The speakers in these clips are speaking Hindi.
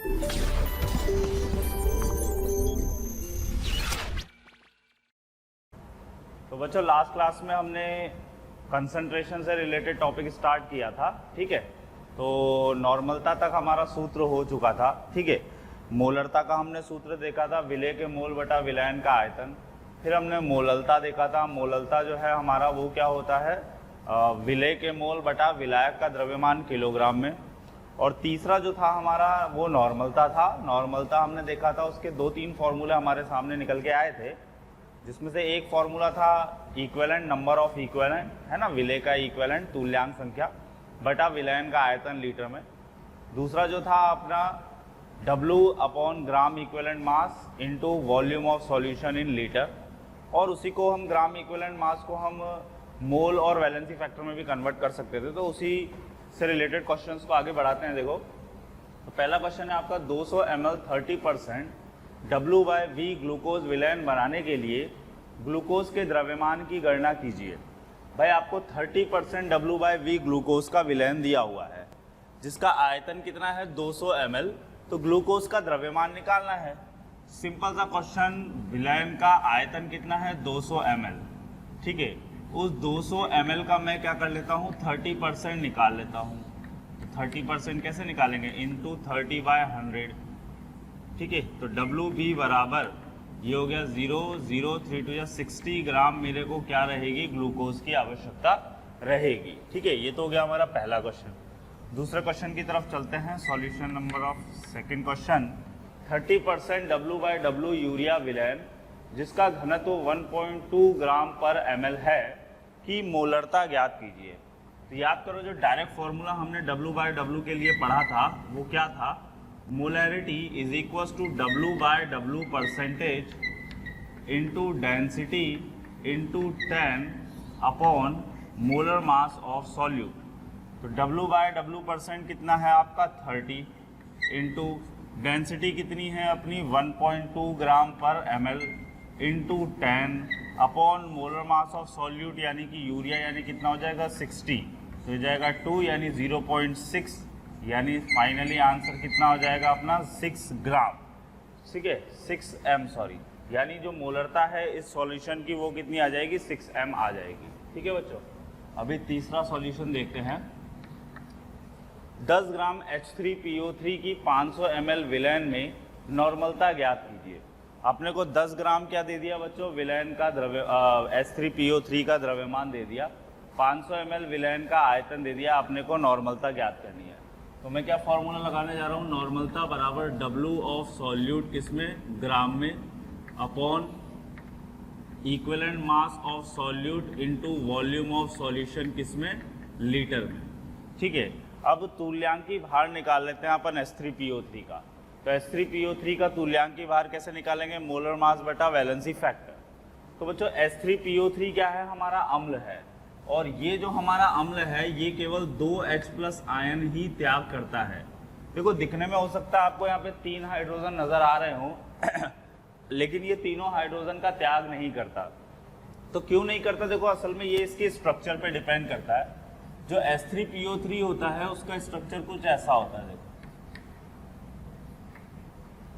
तो बच्चों लास्ट क्लास में हमने कंसंट्रेशन से रिलेटेड टॉपिक स्टार्ट किया था, ठीक है। तो नॉर्मलता तक हमारा सूत्र हो चुका था, ठीक है। मोलरता का हमने सूत्र देखा था, विलय के मोल बटा विलयन का आयतन। फिर हमने मोललता देखा था। मोललता जो है हमारा वो क्या होता है, विलय के मोल बटा विलायक का द्रव्यमान किलोग्राम में। और तीसरा जो था हमारा वो नॉर्मलता था। नॉर्मलता हमने देखा था, उसके 2-3 फॉर्मूले हमारे सामने निकल के आए थे, जिसमें से एक फॉर्मूला था इक्विवेलेंट नंबर ऑफ इक्विवेलेंट, है ना, विलय का इक्विवेलेंट तुल्यांक संख्या बटा विलयन का आयतन लीटर में। दूसरा जो था अपना W upon gram equivalent mass into volume of solution in litre, और उसी को हम ग्राम इक्विवेलेंट मास को हम मोल और वैलेंसी फैक्टर में भी कन्वर्ट कर सकते थे। तो उसी से रिलेटेड क्वेश्चंस को आगे बढ़ाते हैं। देखो, तो पहला क्वेश्चन है आपका 200 ml 30% W/V ग्लूकोज विलयन बनाने के लिए ग्लूकोज के द्रव्यमान की गणना कीजिए। भाई आपको 30% W/V ग्लूकोज का विलयन दिया हुआ है, जिसका आयतन कितना है 200 ml। तो ग्लूकोज का द्रव्यमान निकालना है। सिंपल सा क्वेश्चन, विलयन का आयतन कितना है 200 ml, ठीक है। उस 200 ml का मैं क्या कर लेता हूँ 30% निकाल लेता हूँ। 30% कैसे निकालेंगे, इंटू 30/100, ठीक है। तो WV बराबर ये हो गया 0.032 या 60 ग्राम मेरे को क्या रहेगी, ग्लूकोज की आवश्यकता रहेगी, ठीक है। ये तो हो गया हमारा पहला क्वेश्चन। दूसरे क्वेश्चन की तरफ चलते हैं। Solution number of second question, 30% W/W urea विलयन जिसका घनत्व 1.2 ग्राम पर ml है की मोलरता ज्ञात कीजिए। तो याद करो, जो डायरेक्ट फॉर्मूला हमने W/W के लिए पढ़ा था वो क्या था, molarity is equals to W/W percentage into density into 10 upon molar mass of solute. तो W/W परसेंट कितना है आपका 30, इंटू डेंसिटी कितनी है अपनी 1.2 ग्राम पर ml, into 10 upon molar mass of solute यानी कि यूरिया, यानी कितना हो जाएगा 60, तो हो जाएगा 2 यानी 0.6, यानी फाइनली आंसर कितना हो जाएगा अपना 6 ग्राम, ठीक है, 6 m सॉरी, यानी जो मोलरता है इस सॉल्यूशन की वो कितनी आ जाएगी 6 m आ जाएगी, ठीक है बच्चों। अभी तीसरा सॉल्यूशन देखते हैं। 10 ग्राम H3PO3 की 500 ml विलयन में नॉर्मलता ज्ञात कीजिए। अपने को 10 ग्राम क्या दे दिया बच्चों, विलयन का H3PO3 का द्रव्यमान दे दिया, 500 ml विलयन का आयतन दे दिया, अपने को नॉर्मलता ज्ञात करनी है। तो मैं क्या फॉर्मूला लगाने जा रहा हूँ, नॉर्मलता बराबर W ऑफ सॉल्यूट किसमें, ग्राम में, upon equivalent mass of solute into volume of solution किसमें, लीटर में, ठीक है। अब तुल्यांकी भार निकाल लेते हैं अपन H3PO3 का। तो H3PO3 का तुल्यांकी भार कैसे निकालेंगे, मोलर मास बटा वैलेंसी फैक्टर। तो बच्चों H3PO3 क्या है, हमारा अम्ल है, और ये जो हमारा अम्ल है ये केवल 2H+ आयन ही त्याग करता है। देखो, दिखने में हो सकता है आपको यहाँ पे 3 हाइड्रोजन नजर आ रहे हो लेकिन ये तीनों हाइड्रोजन का त्याग नहीं करता। तो क्यों नहीं करता, देखो असल में ये इसके स्ट्रक्चर पे डिपेंड करता है। जो H3PO3 होता है उसका स्ट्रक्चर कुछ ऐसा होता है, देखो।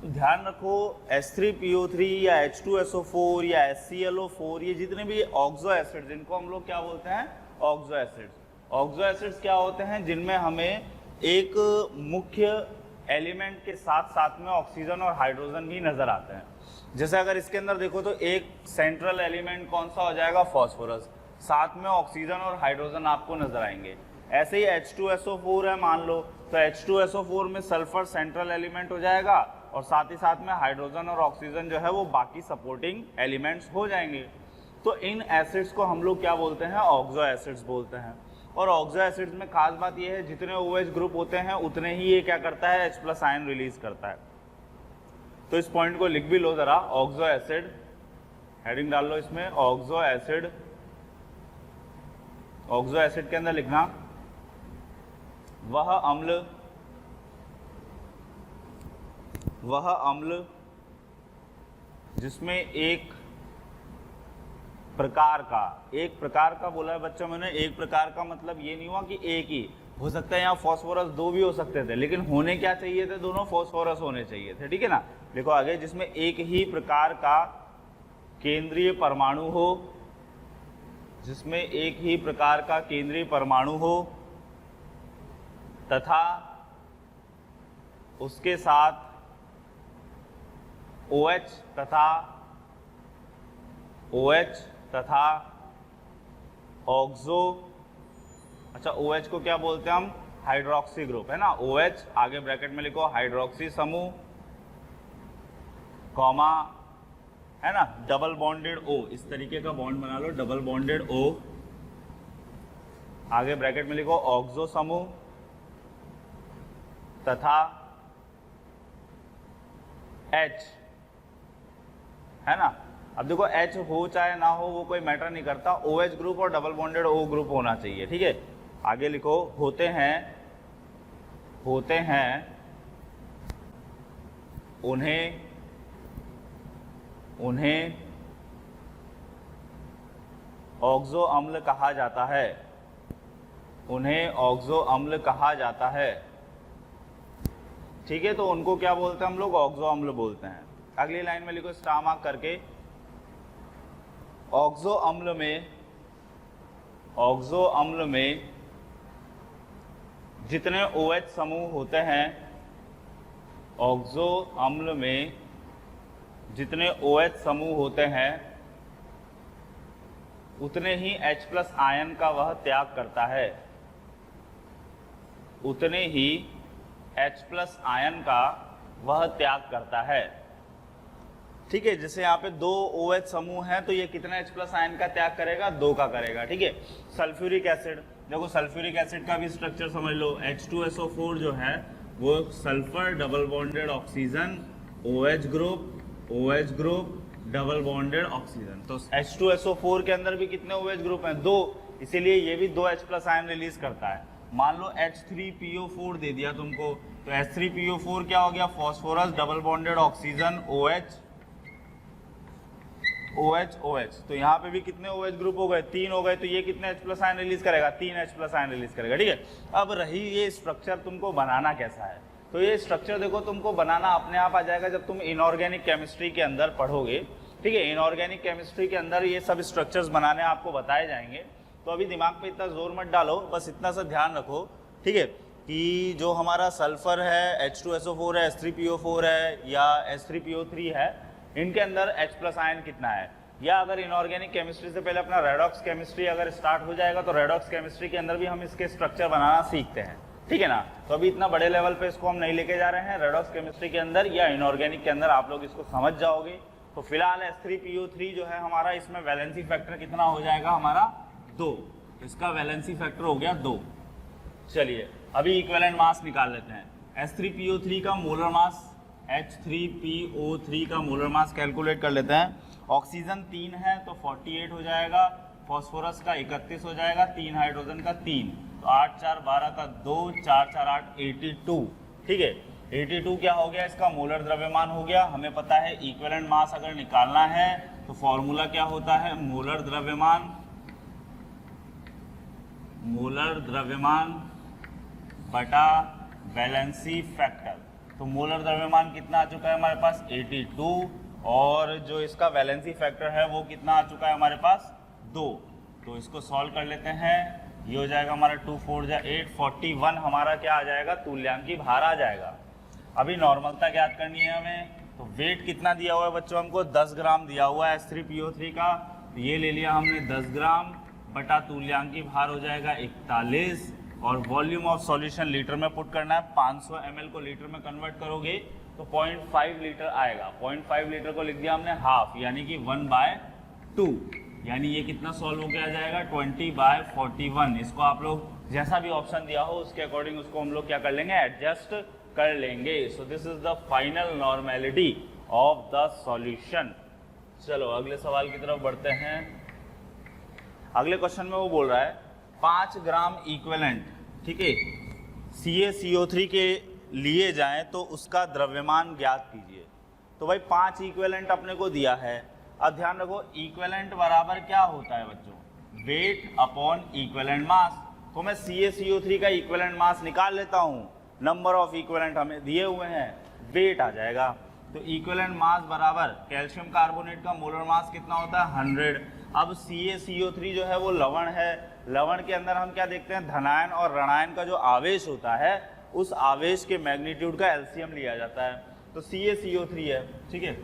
तो ध्यान रखो, H3PO3 या H2SO4 या HClO4 ये जितने भी ऑक्सो एसिड्स, जिनको हम लोग क्या बोलते हैं, ऑक्सो एसिड्स। ऑक्सो एसिड्स क्या होते हैं, जिनमें हमें एक मुख्य एलिमेंट के साथ साथ में ऑक्सीजन और हाइड्रोजन भी नजर आते हैं। जैसे अगर इसके अंदर देखो तो एक सेंट्रल एलिमेंट कौन सा हो जाएगा, फॉस्फोरस, साथ में ऑक्सीजन और हाइड्रोजन आपको नजर आएंगे। ऐसे ही H2SO4 है मान लो, तो H2SO4 में सल्फर सेंट्रल एलिमेंट हो जाएगा और साथ ही साथ में हाइड्रोजन और ऑक्सीजन जो है वो बाकी सपोर्टिंग एलिमेंट्स हो जाएंगे। तो इन एसिड्स को हम लोग क्या बोलते हैं, ऑक्सो एसिड्स बोलते हैं। और ऑक्सो एसिड्स में खास बात यह है, जितने OH ग्रुप होते हैं उतने ही ये क्या करता है, H+ आयन रिलीज करता है। तो इस पॉइंट को लिख भी लो जरा, ऑक्सो एसिड, हेडिंग डाल लो इसमें, ऑक्सो एसिड। ऑक्सो एसिड के अंदर लिखना वह अम्ल जिसमें एक प्रकार का बोला है बच्चों मैंने। एक प्रकार का मतलब ये नहीं हुआ कि एक ही, हो सकता है यहाँ फॉस्फोरस 2 भी हो सकते थे, लेकिन होने क्या चाहिए थे, दोनों फॉस्फोरस होने चाहिए थे, ठीक है ना। देखो आगे, जिसमें एक ही प्रकार का केंद्रीय परमाणु हो, जिसमें एक ही प्रकार का केंद्रीय परमाणु हो तथा उसके साथ OH तथा ऑक्सो, अच्छा OH को क्या बोलते हैं हम, हाइड्रोक्सी ग्रुप, है ना। OH आगे ब्रैकेट में लिखो हाइड्रोक्सी समूह, कॉमा, है ना, डबल बॉन्डेड O, इस तरीके का बॉन्ड बना लो, डबल बॉन्डेड O, आगे ब्रैकेट में लिखो ऑक्सो समूह तथा H, है ना। अब देखो H हो चाहे ना हो वो कोई मैटर नहीं करता, OH ग्रुप और डबल बॉन्डेड O ग्रुप होना चाहिए, ठीक है। आगे लिखो होते हैं उन्हें ऑक्सो अम्ल कहा जाता है, उन्हें ऑक्सो अम्ल कहा जाता है, ठीक है। तो उनको क्या बोलते हैं हम लोग, ऑक्सो अम्ल बोलते हैं। अगली लाइन में लिखो स्टार मार्क करके, ऑक्सो अम्ल में जितने OH समूह होते हैं, ऑक्सो अम्ल में जितने OH समूह होते हैं उतने ही H+ आयन का वह त्याग करता है, उतने ही H+ आयन का वह त्याग करता है, ठीक है। जैसे यहाँ पे 2 OH समूह हैं तो ये कितना H+ आयन का त्याग करेगा, 2 का करेगा, ठीक है। सल्फ्यूरिक एसिड, देखो सल्फ्यूरिक एसिड का भी स्ट्रक्चर समझ लो, H2SO4 जो है वो sulphur double bonded oxygen, OH group double bonded oxygen. तो H2SO4 के अंदर भी कितने OH ग्रुप हैं, 2, इसीलिए ये भी 2 H+ आयन रिलीज करता है। मान लो H3PO4 दे दिया तुमको, तो H3PO4 क्या हो गया, phosphorus double bonded oxygen, OH, तो यहाँ पे भी कितने OH ग्रुप हो गए, 3 हो गए, तो ये कितने H+ आयन रिलीज करेगा, 3 H+ आयन रिलीज करेगा, ठीक है। अब रही ये स्ट्रक्चर तुमको बनाना कैसा है, तो ये स्ट्रक्चर देखो तुमको बनाना अपने आप आ जाएगा जब तुम इनऑर्गेनिक केमिस्ट्री के अंदर पढ़ोगे, ठीक है। इनऑर्गेनिक केमिस्ट्री के अंदर ये सब स्ट्रक्चर्स बनाने आपको बताए जाएंगे, तो अभी दिमाग पे इतना जोर मत डालो, बस इतना सा ध्यान रखो, ठीक है, कि जो हमारा सल्फर है, H2SO4 है, H3PO4 है या H3PO3 है, इनके अंदर H+ आयन कितना है। या अगर इनऑर्गेनिक केमिस्ट्री से पहले अपना रेडॉक्स केमिस्ट्री अगर स्टार्ट हो जाएगा तो रेडॉक्स केमिस्ट्री के अंदर भी हम इसके स्ट्रक्चर बनाना सीखते हैं, ठीक है ना। तो अभी इतना बड़े लेवल पे इसको हम नहीं लेके जा रहे हैं, रेडॉक्स केमिस्ट्री के अंदर या इनऑर्गेनिक के अंदर आप लोग इसको समझ जाओगे। तो फिलहाल H3PO3 जो है हमारा, इसमें वैलेंसी फैक्टर कितना हो जाएगा हमारा, 2, इसका वैलेंसी फैक्टर हो गया 2। चलिए अभी इक्विवेलेंट मास निकाल लेते हैं। H3PO3 का मोलर मास, H3PO3 का मोलर मास कैलकुलेट कर लेते हैं। ऑक्सीजन 3 है तो 48 हो जाएगा, फॉस्फोरस का 31 हो जाएगा, 3 हाइड्रोजन का 3, तो 8 4 12 का 2, 4 4 8 82, ठीक है। 82 क्या हो गया, इसका मोलर द्रव्यमान हो गया। हमें पता है इक्विवेलेंट मास अगर निकालना है तो फॉर्मूला क्या होता है, मोलर द्रव्यमान बटा वैलेंसी फैक्टर। तो मोलर द्रव्यमान कितना आ चुका है हमारे पास, 82, और जो इसका वैलेंसी फैक्टर है वो कितना आ चुका है हमारे पास, 2। तो इसको सॉल्व कर लेते हैं, ये हो जाएगा हमारा 2 4 जा 8, 41 हमारा क्या आ जाएगा, तुल्यांकी भार आ जाएगा। अभी नॉर्मलता ज्ञात करनी है हमें, तो वेट कितना दिया हुआ है बच्चों हमको, 10 ग्राम दिया हुआ है H3PO3 का, तो ये ले लिया हमने 10 ग्राम बटा तुल्यांकी भार हो जाएगा 41, और वॉल्यूम ऑफ सॉल्यूशन लीटर में पुट करना है। 500 ml को लीटर में कन्वर्ट करोगे तो 0.5 लीटर आएगा। 0.5 लीटर को लिख दिया हमने हाफ, यानी कि 1/2, यानी ये कितना सॉल्व होकर आ जाएगा, 20/41। इसको आप लोग जैसा भी ऑप्शन दिया हो उसके अकॉर्डिंग उसको हम लोग क्या कर लेंगे, एडजस्ट कर लेंगे। So this is the final normality of the solution. चलो अगले सवाल की तरफ बढ़ते हैं। अगले क्वेश्चन में वो बोल रहा है 5 ग्राम इक्विवेलेंट, ठीक है, CaCO3 के लिए जाएं तो उसका द्रव्यमान ज्ञात कीजिए। तो भाई 5 इक्विवेलेंट अपने को दिया है। अब ध्यान रखो इक्विवेलेंट बराबर क्या होता है बच्चों, वेट अपॉन इक्विवेलेंट मास। तो मैं CaCO3 का इक्विवेलेंट मास निकाल लेता हूँ। नंबर ऑफ इक्विवेलेंट हमें दिए हुए हैं, वेट आ जाएगा। तो इक्विवेलेंट मास बराबर कैल्शियम कार्बोनेट का मोलर मास कितना होता है 100। अब CaCO3 जो है वो लवण है, लवण के अंदर हम क्या देखते हैं, धनायन और ऋणायन का जो आवेश होता है उस आवेश के मैग्नीट्यूड का एलसीएम लिया जाता है। तो CaCO3 है, ठीक है,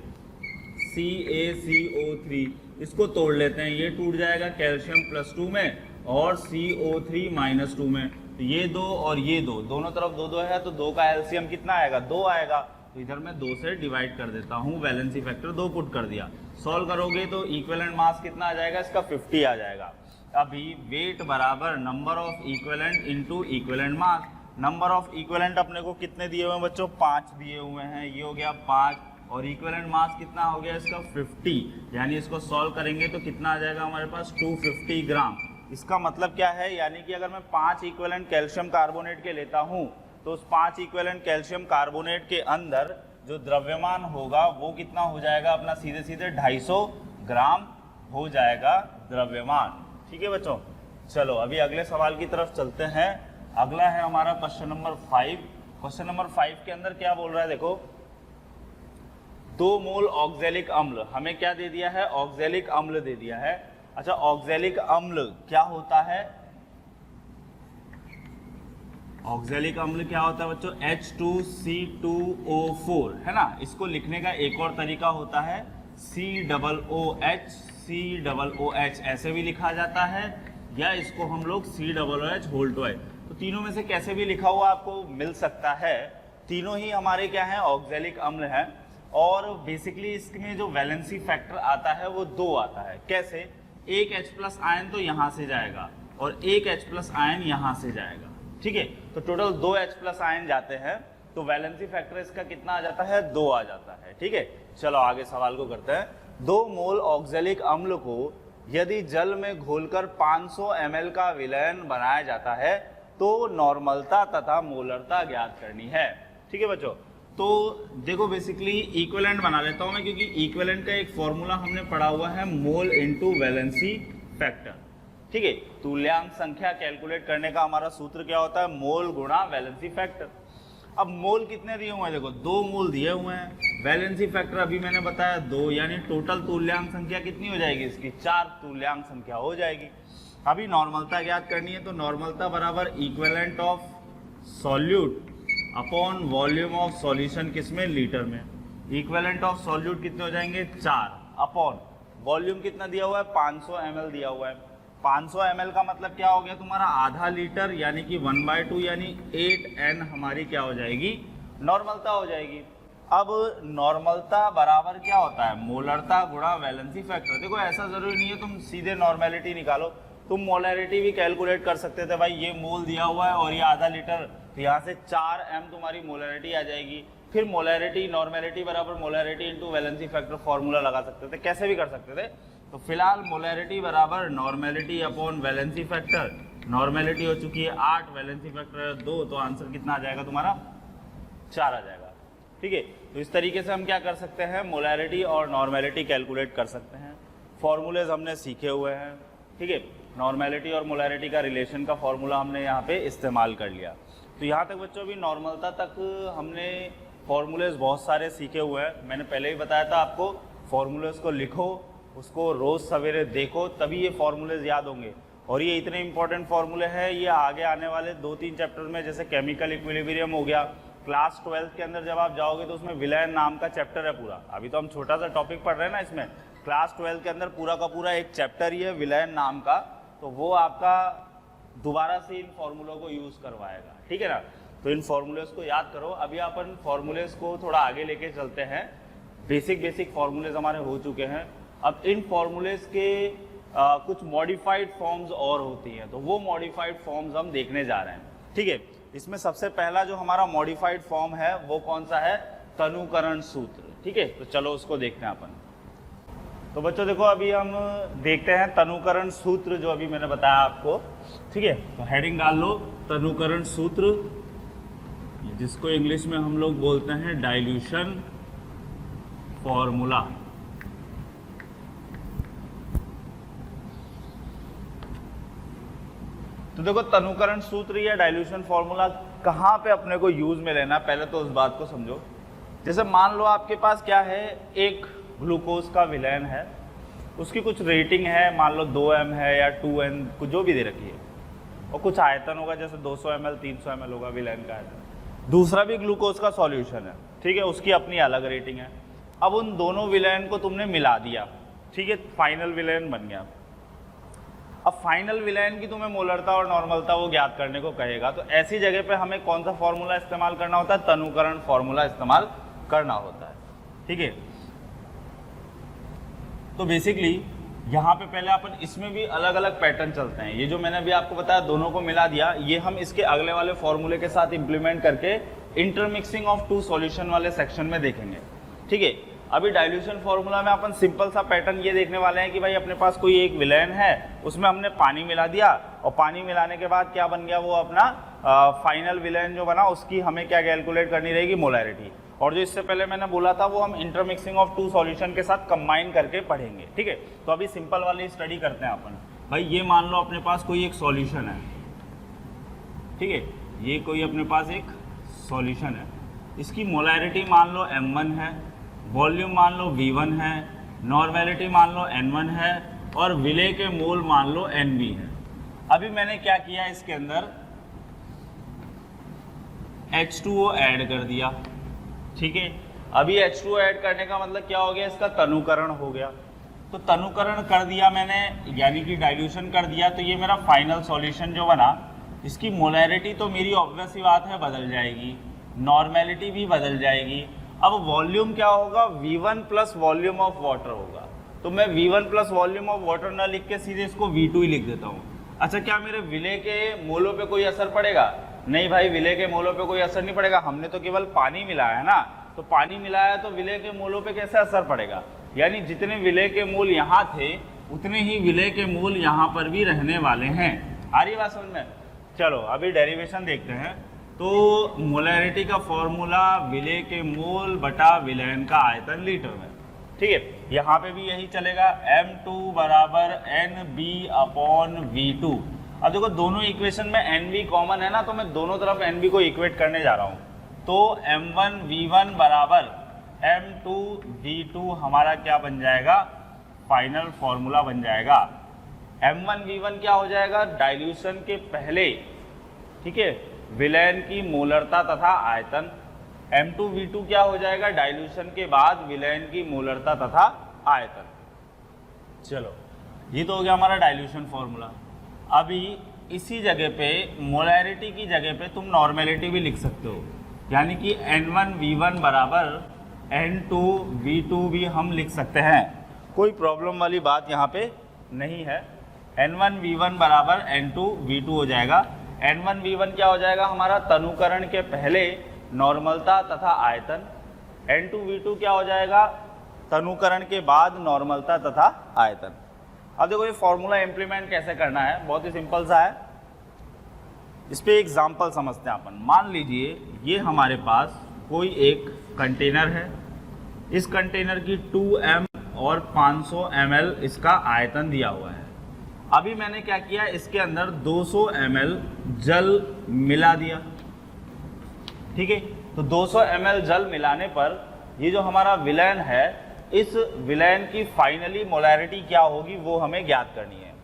CaCO3 इसको तोड़ लेते हैं, ये टूट जाएगा कैल्शियम +2 में और CO3 -2 में। तो ये दो और ये दो, दोनों तरफ दो दो है, तो दो का एलसीएम कितना आएगा, 2 आएगा। तो इधर मैं 2 से डिवाइड कर देता हूँ, वैलेंसी फैक्टर 2 पुट कर दिया। सॉल्व करोगे तो इक्विवेलेंट मास कितना आ जाएगा, इसका 50 आ जाएगा। अभी वेट बराबर number of equivalent into equivalent mass. Number of equivalent अपने को कितने दिए हुए हैं बच्चों, 5 दिए हुए हैं, ये हो गया 5, और इक्विवेलेंट मास कितना हो गया इसका 50, यानी इसको सॉल्व करेंगे तो कितना आ जाएगा हमारे पास 250 ग्राम। इसका मतलब क्या है, यानी कि अगर मैं 5 इक्विवेलेंट कैल्शियम कार्बोनेट के लेता हूं तो उस 5 इक्विवेलेंट कैल्शियम कार्बोनेट के अंदर जो द्रव्यमान होगा वो कितना हो जाएगा अपना, सीधे सीधे 250 ग्राम हो जाएगा द्रव्यमान। ठीक है बच्चों, चलो अभी अगले सवाल की तरफ चलते हैं। अगला है हमारा क्वेश्चन नंबर 5। क्वेश्चन नंबर 5 के अंदर क्या बोल रहा है, देखो 2 मोल ऑक्जेलिक अम्ल, हमें क्या दे दिया है, ऑक्जेलिक अम्ल दे दिया है। अच्छा, ऑक्जेलिक अम्ल क्या होता है, ऑक्जेलिक अम्ल क्या होता है बच्चों, H2C2O4 है ना। इसको लिखने का एक और तरीका होता है COOH COOH, ऐसे भी लिखा जाता है, या इसको हम लोग COOH होल टू एच। तो तीनों में से कैसे भी लिखा हुआ आपको मिल सकता है। तीनों ही हमारे क्या है, ऑक्जेलिक अम्ल है। और बेसिकली इसमें जो वैलेंसी फैक्टर आता है वो 2 आता है। कैसे, एक H+ आयन तो यहाँ से जाएगा और एक H+ आयन यहाँ से जाएगा, ठीक है। तो टोटल 2 H+ आयन जाते हैं, तो वैलेंसी फैक्टर इसका कितना आ जाता है, 2 आ जाता है, ठीक है। चलो आगे सवाल को करते हैं। 2 मोल ऑक्जेलिक अम्ल को यदि जल में घोलकर 500 ml का विलयन बनाया जाता है तो नॉर्मलता तथा मोलरता ज्ञात करनी है। ठीक है बच्चों, तो देखो बेसिकली इक्विवेलेंट बना लेता हूं मैं, क्योंकि इक्विवेलेंट का एक फॉर्मूला हमने पढ़ा हुआ है, मोल इनटू वैलेंसी फैक्टर। ठीक है, तुल्यांक संख्या कैलकुलेट करने का हमारा सूत्र क्या होता है, मोल गुणा वैलेंसी फैक्टर। अब मोल कितने दिए हुए हैं, देखो 2 मोल दिए हुए हैं, वैलेंसी फैक्टर अभी मैंने बताया 2, यानी टोटल तुल्यांक संख्या कितनी हो जाएगी इसकी, 4 तुल्यांक संख्या हो जाएगी। अभी नॉर्मलता ज्ञात करनी है, तो नॉर्मलता बराबर equivalent of solute upon volume of solution, किसमें, लीटर में। इक्विवेलेंट ऑफ सॉल्यूट कितने हो जाएंगे, 4, अपॉन वॉल्यूम कितना दिया हुआ है, 500 ml दिया हुआ है। 500 ml का मतलब क्या हो गया तुम्हारा, आधा लीटर, यानी कि 1/2, यानी 8N हमारी क्या हो जाएगी, नॉर्मलता हो जाएगी। अब नॉर्मलता बराबर क्या होता है, मोलरता गुणा वैलेंसी फैक्टर। देखो ऐसा जरूरी नहीं है तुम सीधे नॉर्मेलिटी निकालो, तुम मोलैरिटी भी कैलकुलेट कर सकते थे। भाई ये मोल दिया हुआ है और ये आधा लीटर, तो यहाँ से 4m तुम्हारी मोलैरिटी आ जाएगी। फिर मोलैरिटी नॉर्मेलिटी बराबर molarity into valency factor formula लगा सकते थे, कैसे भी कर सकते थे। तो फिलहाल मोलैरिटी बराबर normality upon valency factor. Normality हो चुकी है 8, वैलेंसी फैक्टर 2, तो आंसर कितना आ जाएगा तुम्हारा, 4 आ जाएगा। ठीक है, तो इस तरीके से हम क्या कर सकते हैं, मोलैरिटी और नॉर्मेलिटी कैलकुलेट कर सकते हैं। फॉर्मूलेज हमने सीखे हुए हैं, ठीक है। नॉर्मेलिटी और मोलैरिटी का रिलेशन का फॉर्मूला हमने यहाँ पे इस्तेमाल कर लिया। तो यहाँ तक बच्चों अभी नॉर्मलता तक हमने फॉर्मूलेज बहुत सारे सीखे हुए हैं। मैंने पहले ही बताया था आपको, फॉर्मूलेज को लिखो, उसको रोज़ सवेरे देखो, तभी ये फॉर्मूलेज याद होंगे। और ये इतने इंपॉर्टेंट फॉर्मूले हैं, ये आगे आने वाले 2-3 चैप्टर में, जैसे केमिकल इक्विलिब्रियम हो गया, क्लास 12 के अंदर जब आप जाओगे तो उसमें विलयन नाम का चैप्टर है पूरा। अभी तो हम छोटा सा टॉपिक पढ़ रहे हैं ना, इसमें क्लास 12 के अंदर पूरा का पूरा एक चैप्टर ही है विलयन नाम का, तो वो आपका दोबारा से इन फॉर्मूलों को यूज़ करवाएगा, ठीक है ना। तो इन फॉर्मूलेज को याद करो। अभी अपन फॉर्मूलेज को थोड़ा आगे लेके चलते हैं। बेसिक फॉर्मूलेज हमारे हो चुके हैं। अब इन फॉर्मूलेज के कुछ मॉडिफाइड फॉर्म्स और होती हैं, तो वो मॉडिफाइड फॉर्म्स हम देखने जा रहे हैं, ठीक है। इसमें सबसे पहला जो हमारा मॉडिफाइड फॉर्म है वो कौन सा है, तनुकरण सूत्र, ठीक है। तो चलो उसको देखते हैं अपन। तो बच्चों देखो अभी हम देखते हैं तनुकरण सूत्र, जो अभी मैंने बताया आपको, ठीक है। तो हेडिंग डाल लो, तनुकरण सूत्र, जिसको इंग्लिश में हम लोग बोलते हैं डाइल्यूशन फॉर्मूला। तो देखो तनुकरण सूत्र या डाइल्यूशन फॉर्मूला कहाँ पे अपने को यूज में लेना, पहले तो उस बात को समझो। जैसे मान लो आपके पास क्या है, एक ग्लूकोज का विलयन है, उसकी कुछ रेटिंग है, मान लो 2m है या 2n, कुछ जो भी दे रखी है, और कुछ आयतन होगा जैसे 200 ml 300 ml होगा विलयन का आयतन। दूसरा भी ग्लूकोज का सॉल्यूशन है, ठीक है, उसकी अपनी अलग रेटिंग है। अब उन दोनों विलयन को तुमने मिला दिया, ठीक है, फाइनल विलयन बन गया। अब फाइनल विलयन की तुम्हें मोलरता और नॉर्मलता वो ज्ञात करने को कहेगा, तो ऐसी जगह पे हमें कौन सा फॉर्मूला इस्तेमाल करना होता है, तनुकरण फॉर्मूला इस्तेमाल करना होता है, ठीक है। तो बेसिकली यहाँ पे पहले अपन इसमें भी अलग अलग पैटर्न चलते हैं। ये जो मैंने अभी आपको बताया दोनों को मिला दिया, ये हम इसके अगले वाले फॉर्मूले के साथ इंप्लीमेंट करके इंटरमिक्सिंग ऑफ टू सॉल्यूशन वाले सेक्शन में देखेंगे, ठीक है। अभी डाइल्यूशन फॉर्मूला में अपन सिंपल सा पैटर्न ये देखने वाले हैं कि भाई अपने पास कोई एक विलयन है, उसमें हमने पानी मिला दिया, और पानी मिलाने के बाद क्या बन गया, वो अपना फाइनल विलयन जो बना उसकी हमें क्या कैलकुलेट करनी रहेगी, मोलैरिटी। और जो इससे पहले मैंने बोला था वो हम इंटरमिक्सिंग ऑफ टू सॉल्यूशन के साथ कंबाइन करके पढ़ेंगे, ठीक है। तो अभी सिंपल वाली स्टडी करते हैं अपन। भाई ये मान लो अपने पास कोई एक सॉल्यूशन है, ठीक है, ये कोई अपने पास एक सॉल्यूशन है, इसकी मोलैरिटी मान लो m1 है, वॉल्यूम मान लो v1 है, नॉर्मेलिटी मान लो n1 है, और विलय के मोल मान लो nb है। अभी मैंने क्या किया, इसके अंदर H2O ऐड कर दिया, ठीक है। अभी H2O ऐड करने का मतलब क्या हो गया, इसका तनुकरण हो गया। तो तनुकरण कर दिया मैंने, यानी कि डाइल्यूशन कर दिया, तो ये मेरा फाइनल सॉल्यूशन जो बना, इसकी मोलैरिटी तो मेरी ऑब्वियस सी बात है बदल जाएगी, नॉर्मेलिटी भी बदल जाएगी। अब वॉल्यूम क्या होगा, V1 plus volume of water होगा। तो मैं V1 plus volume of water ना लिख के सीधे इसको V2 ही लिख देता हूँ। अच्छा, क्या मेरे विलय के मोलों पे कोई असर पड़ेगा? नहीं भाई, विलय के मोलों पे कोई असर नहीं पड़ेगा, हमने तो केवल पानी मिलाया है ना। तो पानी मिलाया तो विलय के मोलों पे कैसे असर पड़ेगा, यानी जितने विलय के मोल यहाँ थे उतने ही विलय के मोल यहाँ पर भी रहने वाले हैं। आ रही बात समझ में? चलो अभी डेरिवेशन देखते हैं। तो मोलैरिटी का फॉर्मूला विलय के मोल बटा विलयन का आयतन लीटर में, ठीक है। यहाँ पे भी यही चलेगा, m2 बराबर nb अपॉन v2। अब देखो दोनों इक्वेशन में nb कॉमन है ना, तो मैं दोनों तरफ nb को इक्वेट करने जा रहा हूँ। तो m1 v1 बराबर m2 v2 हमारा क्या बन जाएगा, फाइनल फॉर्मूला बन जाएगा। m1 v1 क्या हो जाएगा, डाइल्यूशन के पहले, ठीक है, विलयन की मोलरता तथा आयतन। m2 v2 क्या हो जाएगा, डाइल्यूशन के बाद विलयन की मोलरता तथा आयतन। चलो ये तो हो गया हमारा डाइल्यूशन फॉर्मूला। अभी इसी जगह पे मोलैरिटी की जगह पे तुम नॉर्मेलिटी भी लिख सकते हो, यानी कि n1 v1 बराबर n2 v2 भी हम लिख सकते हैं, कोई प्रॉब्लम वाली बात यहाँ पे नहीं है। n1 v1 बराबर n2 v2 हो जाएगा। n1 v1 क्या हो जाएगा हमारा, तनुकरण के पहले नॉर्मलता तथा आयतन। n2 v2 क्या हो जाएगा, तनुकरण के बाद नॉर्मलता तथा आयतन। अब देखो ये फॉर्मूला इम्प्लीमेंट कैसे करना है, बहुत ही सिंपल सा है। इस पे एग्जाम्पल समझते हैं अपन। मान लीजिए ये हमारे पास कोई एक कंटेनर है, इस कंटेनर की 2m और 500 ml इसका आयतन दिया हुआ है। अभी मैंने क्या किया, इसके अंदर 200 ml जल मिला दिया, ठीक है। तो 200 ml जल मिलाने पर ये जो हमारा विलयन है, इस विलयन की फाइनली मोलैरिटी क्या होगी वो हमें ज्ञात करनी है।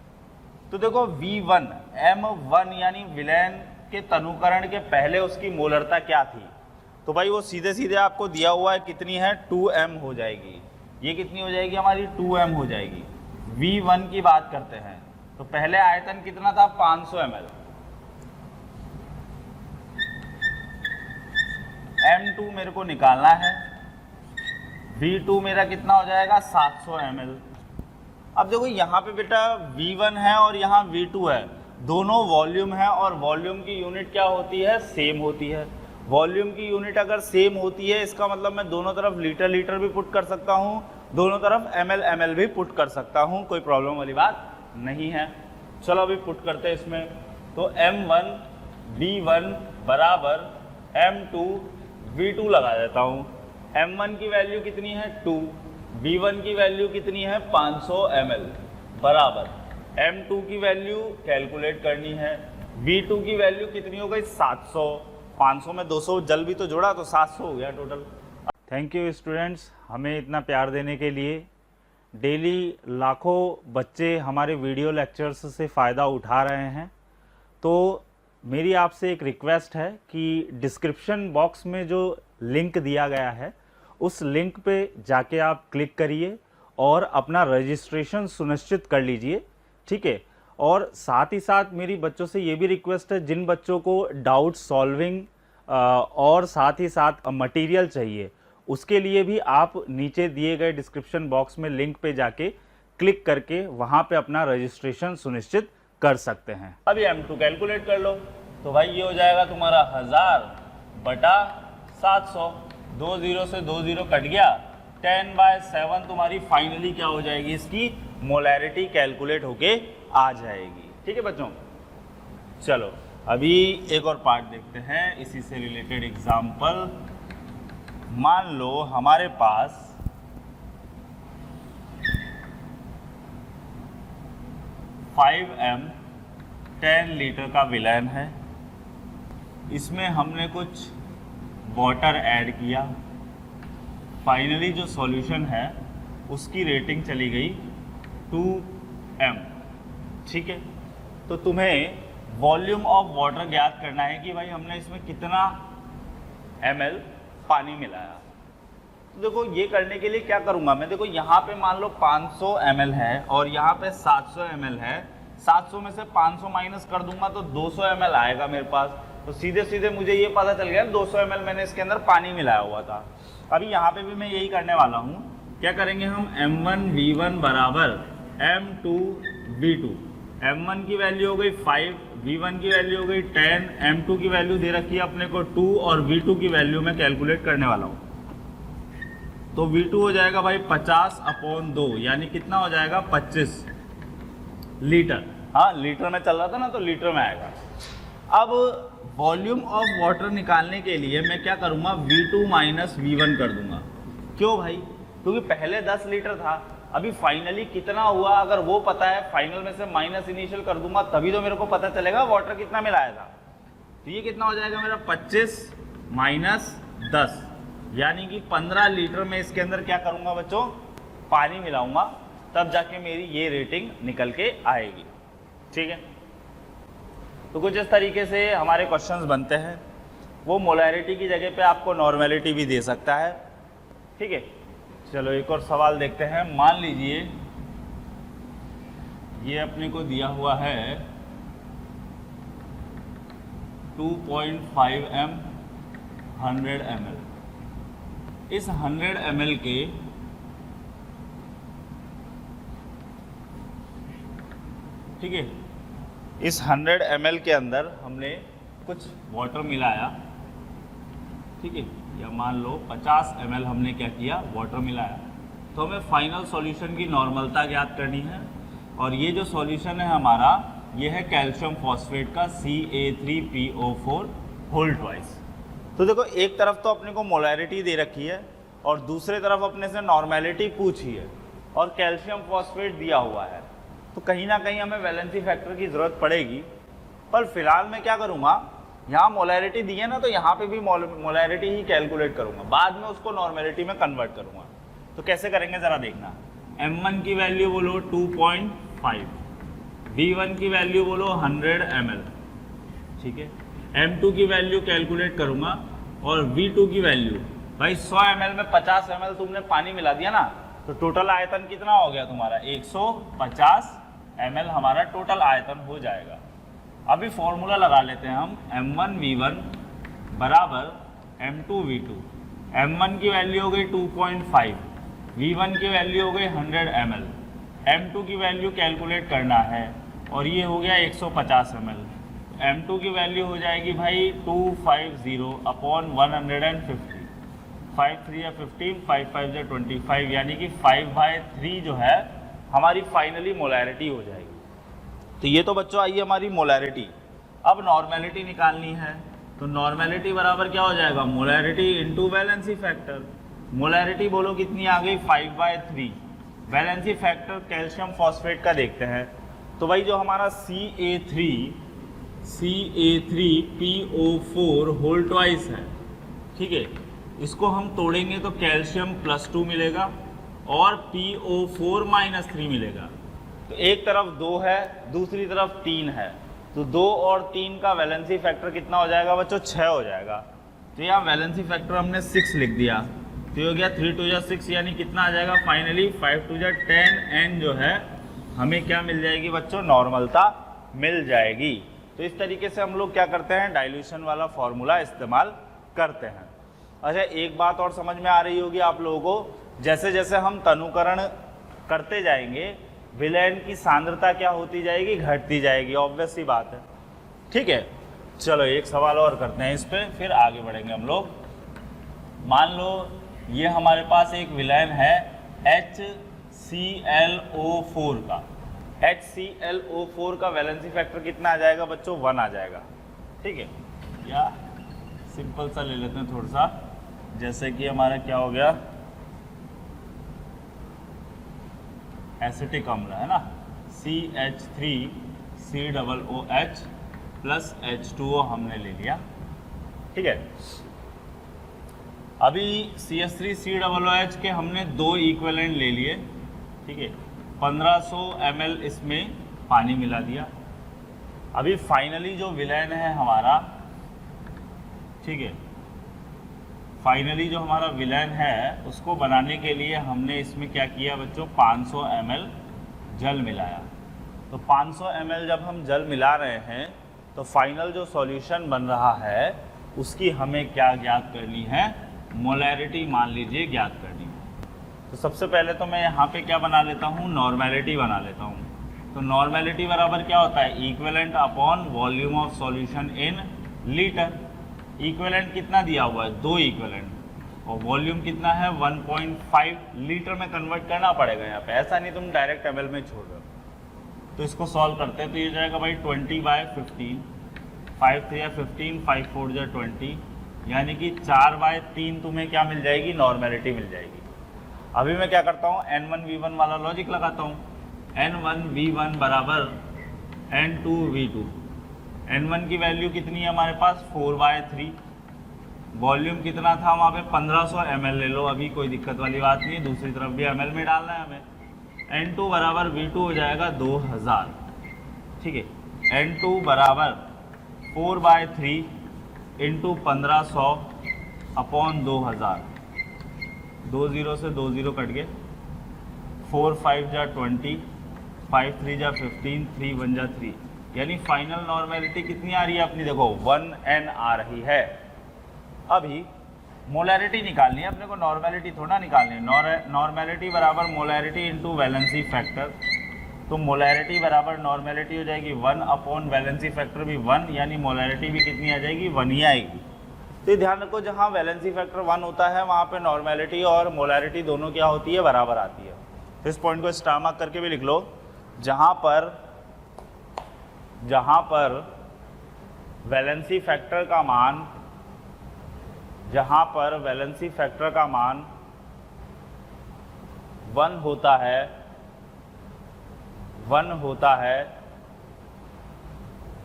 तो देखो V1 m1 यानी विलयन के तनुकरण के पहले उसकी मोलरता क्या थी, तो भाई वो सीधे सीधे आपको दिया हुआ है, कितनी है, 2m हो जाएगी। ये कितनी हो जाएगी हमारी, 2m हो जाएगी। V1 की बात करते हैं तो पहले आयतन कितना था, 500 ml। m2 मेरे को निकालना है, V2 मेरा कितना हो जाएगा, 700 ml। अब देखो यहाँ पे बेटा V1 है और यहाँ V2 है, दोनों वॉल्यूम है, और वॉल्यूम की यूनिट क्या होती है, सेम होती है। वॉल्यूम की यूनिट अगर सेम होती है, इसका मतलब मैं दोनों तरफ लीटर लीटर भी पुट कर सकता हूँ, दोनों तरफ ml ml भी पुट कर सकता हूँ, कोई प्रॉब्लम वाली बात नहीं है। चलो अभी पुट करते हैं इसमें। तो m1 v1 बराबर m2 v2 लगा देता हूँ। m1 की वैल्यू कितनी है, 2, v1 की वैल्यू कितनी है, 500 ml बराबर m2 की वैल्यू कैलकुलेट करनी है, V2 की वैल्यू कितनी हो गई 700, 500 में 200 जल भी तो जोड़ा तो 700 हो गया टोटल। थैंक यू स्टूडेंट्स, हमें इतना प्यार देने के लिए। डेली लाखों बच्चे हमारे वीडियो लेक्चर्स से फ़ायदा उठा रहे हैं, तो मेरी आपसे एक रिक्वेस्ट है कि डिस्क्रिप्शन बॉक्स में जो लिंक दिया गया है उस लिंक पे जाके आप क्लिक करिए और अपना रजिस्ट्रेशन सुनिश्चित कर लीजिए, ठीक है। और साथ ही साथ मेरी बच्चों से ये भी रिक्वेस्ट है, जिन बच्चों को डाउट सॉल्विंग और साथ ही साथ मटेरियल चाहिए, उसके लिए भी आप नीचे दिए गए डिस्क्रिप्शन बॉक्स में लिंक पे जाके क्लिक करके वहाँ पे अपना रजिस्ट्रेशन सुनिश्चित कर सकते हैं। अभी M2 कैलकुलेट कर लो, तो भाई ये हो जाएगा तुम्हारा 1000 बटा 700, 2 0 से 2 0 कट गया, 10/7 तुम्हारी फाइनली क्या हो जाएगी, इसकी मोलैरिटी कैलकुलेट होके आ जाएगी। ठीक है बच्चों, चलो अभी एक और पार्ट देखते हैं इसी से रिलेटेड एग्जाम्पल। मान लो हमारे पास 5m 10 लीटर का विलयन है, इसमें हमने कुछ वाटर ऐड किया, फाइनली जो सॉल्यूशन है उसकी रेटिंग चली गई 2m। ठीक है, तो तुम्हें वॉल्यूम ऑफ वाटर ज्ञात करना है कि भाई हमने इसमें कितना ml पानी मिलाया। तो देखो ये करने के लिए क्या करूंगा मैं, देखो यहाँ पे मान लो 500 ml है और यहाँ पे 700 ml है, 700 में से 500 माइनस कर दूंगा तो 200 ml आएगा मेरे पास। तो सीधे सीधे मुझे ये पता चल गया 200 ml मैंने इसके अंदर पानी मिलाया हुआ था। अभी यहाँ पे भी मैं यही करने वाला हूँ। क्या करेंगे हम, m1v1 बराबर m2v2। m1 की वैल्यू हो गई 5, v1 की वैल्यू हो गई 10, m2 की वैल्यू दे रखी है अपने को 2 और v2 की वैल्यू मैं कैलकुलेट करने वाला हूँ। तो v2 हो जाएगा भाई 50/2, यानी कितना हो जाएगा 25 लीटर। हाँ लीटर में चल रहा था ना, तो लीटर में आएगा। अब वॉल्यूम ऑफ वाटर निकालने के लिए मैं क्या करूँगा, v2 माइनस v1 कर दूंगा। क्यों भाई, क्योंकि पहले 10 लीटर था, अभी फाइनली कितना हुआ अगर वो पता है, फाइनल में से माइनस इनिशियल कर दूंगा तभी तो मेरे को पता चलेगा वाटर कितना मिलाया था। तो ये कितना हो जाएगा मेरा 25 माइनस 10, यानी कि 15 लीटर में इसके अंदर क्या करूंगा बच्चों, पानी मिलाऊंगा, तब जाके मेरी ये रेटिंग निकल के आएगी। ठीक है, तो कुछ इस तरीके से हमारे क्वेश्चंस बनते हैं। वो मोलैरिटी की जगह पे आपको नॉर्मेलिटी भी दे सकता है। ठीक है, चलो एक और सवाल देखते हैं। मान लीजिए ये अपने को दिया हुआ है 2.5m 100 ml। इस 100 ml के ठीक है, इस 100 ml के अंदर हमने कुछ वाटर मिलाया। ठीक है, या मान लो 50 ml हमने क्या किया, वाटर मिलाया। तो हमें फाइनल सॉल्यूशन की नॉर्मलता ज्ञात करनी है, और ये जो सॉल्यूशन है हमारा, ये है कैल्शियम फॉस्फेट का Ca3PO4 होल ट्वाइस। तो देखो एक तरफ तो अपने को मोलैरिटी दे रखी है और दूसरे तरफ अपने से नॉर्मेलिटी पूछी है और कैल्शियम फॉस्फेट दिया हुआ है, तो कहीं ना कहीं हमें वैलेंसी फैक्टर की ज़रूरत पड़ेगी। पर फिलहाल मैं क्या करूँगा, यहाँ मोलैरिटी दी है ना, तो यहाँ पे भी मोलैरिटी ही कैलकुलेट करूँगा, बाद में उसको नॉर्मेलिटी में कन्वर्ट करूँगा। तो कैसे करेंगे ज़रा देखना। m1 की वैल्यू बोलो 2.5, v1 की वैल्यू बोलो 100 ml। ठीक है, m2 की वैल्यू कैलकुलेट करूँगा और v2 की वैल्यू, भाई 100 ml में 50 ml तुमने पानी मिला दिया ना, तो टोटल आयतन कितना हो गया तुम्हारा, 150 ml हमारा टोटल आयतन हो जाएगा। अभी फॉर्मूला लगा लेते हैं हम, m1v1 बराबर m2v2। m1 की वैल्यू हो गई 2.5, v1 की वैल्यु हो गई 100 ml, m2 की वैल्यू कैलकुलेट करना है और ये हो गया 150 ml। m2 की वैल्यू हो जाएगी भाई 250/150, 5 3 15, 5 5 25, यानी कि 5/3 जो है हमारी फाइनली मोलैरिटी हो जाएगी। तो ये तो बच्चों आई हमारी मोलैरिटी। अब नॉर्मेलिटी निकालनी है, तो नॉर्मेलिटी बराबर क्या हो जाएगा, molarity into valency factor. Molarity बोलो कितनी आ गई, 5/3। वैलेंसी फैक्टर कैल्शियम फॉस्फेट का देखते हैं, तो भाई जो हमारा Ca3 CA3PO4 होल ट्वाइस है, ठीक है। इसको हम तोड़ेंगे तो कैल्शियम +2 मिलेगा और PO4 -3 मिलेगा। तो एक तरफ 2 है, दूसरी तरफ 3 है, तो 2 और 3 का वैलेंसी फैक्टर कितना हो जाएगा बच्चों? 6 हो जाएगा। तो यहाँ वैलेंसी फैक्टर हमने 6 लिख दिया, तो हो गया 3 2 6, यानी कितना आ जाएगा फाइनली 5 2 10, एंड जो है हमें क्या मिल जाएगी बच्चों? नॉर्मलता मिल जाएगी। तो इस तरीके से हम लोग क्या करते हैं? डाइल्यूशन वाला फॉर्मूला इस्तेमाल करते हैं। अच्छा, एक बात और समझ में आ रही होगी आप लोगों को, जैसे जैसे हम तनुकरण करते जाएंगे विलयन की सांद्रता क्या होती जाएगी? घटती जाएगी, ऑब्वियस सी बात है, ठीक है। चलो एक सवाल और करते हैं इस पे, फिर आगे बढ़ेंगे हम लोग। मान लो ये हमारे पास एक विलयन है HClO4 का। HClO4 का वैलेंसी फैक्टर कितना आ जाएगा बच्चों? 1 आ जाएगा, ठीक है। या सिंपल सा ले लेते हैं थोड़ा सा, जैसे कि हमारा क्या हो गया? एसिटिक अम्ल है ना, CH3COOH + H2O हमने ले लिया, ठीक है। अभी CH3COOH के हमने 2 इक्विवेलेंट ले लिए, ठीक है। 1500 ml इसमें पानी मिला दिया। अभी फाइनली जो विलयन है हमारा, ठीक है, फाइनली जो हमारा विलयन है उसको बनाने के लिए हमने इसमें क्या किया बच्चों? 500 ml जल मिलाया। तो 500 ml जब हम जल मिला रहे हैं तो फाइनल जो सॉल्यूशन बन रहा है उसकी हमें क्या ज्ञात करनी है? मोलैरिटी मान लीजिए ज्ञात करनी है। तो सबसे पहले तो मैं यहाँ पे क्या बना लेता हूँ? नॉर्मेलिटी बना लेता हूँ। तो नॉर्मेलिटी बराबर क्या होता है? Equivalent upon volume of solution in litre. Equivalent कितना दिया हुआ है? 2 इक्विवेलेंट, और वॉल्यूम कितना है? 1.5 लीटर में कन्वर्ट करना पड़ेगा यहाँ पे, ऐसा नहीं तुम डायरेक्ट ml में छोड़ रहे हो। तो इसको सॉल्व करते हैं तो ये जाएगा भाई 20/15, 5 3 15, 5 4 20, यानी कि 4/3 तुम्हें क्या मिल जाएगी? नॉर्मेलिटी मिल जाएगी। अभी मैं क्या करता हूँ? N1V1 वाला लॉजिक लगाता हूँ। N1V1 बराबर N2V2। N1 की वैल्यू कितनी है हमारे पास? 4/3। वॉल्यूम कितना था वहाँ पे? 1500 ml ले लो, अभी कोई दिक्कत वाली बात नहीं है, दूसरी तरफ भी ml में डालना है हमें। N2 बराबर V2 हो जाएगा 2000, ठीक है। N2 बराबर 4/3 इंटू 1500 अपॉन 2000, 2 0 से 2 0 कट गए, 4 5 जा 20, 5 3 जा 15, 3 1 जा 3, यानी फाइनल नॉर्मेलिटी कितनी आ रही है अपनी? देखो 1n आ रही है। अभी मोलैरिटी निकालनी है अपने को, नॉर्मेलिटी थोड़ा निकालनी है। नॉर्मेलिटी बराबर मोलैरिटी इंटू वैलेंसी फैक्टर। तो मोलैरिटी बराबर नॉर्मेलिटी हो जाएगी 1 अपॉन वैलेंसी फैक्टर भी 1, यानी मोलैरिटी भी कितनी आ जाएगी? 1 ही आएगी। तो ध्यान रखो, जहाँ वैलेंसी फैक्टर 1 होता है वहाँ पे नॉर्मेलिटी और मोलैरिटी दोनों क्या होती है? बराबर आती है। तो इस पॉइंट को स्टार मार्क करके भी लिख लो, जहाँ पर वैलेंसी फैक्टर का मान, जहाँ पर वैलेंसी फैक्टर का मान 1 होता है,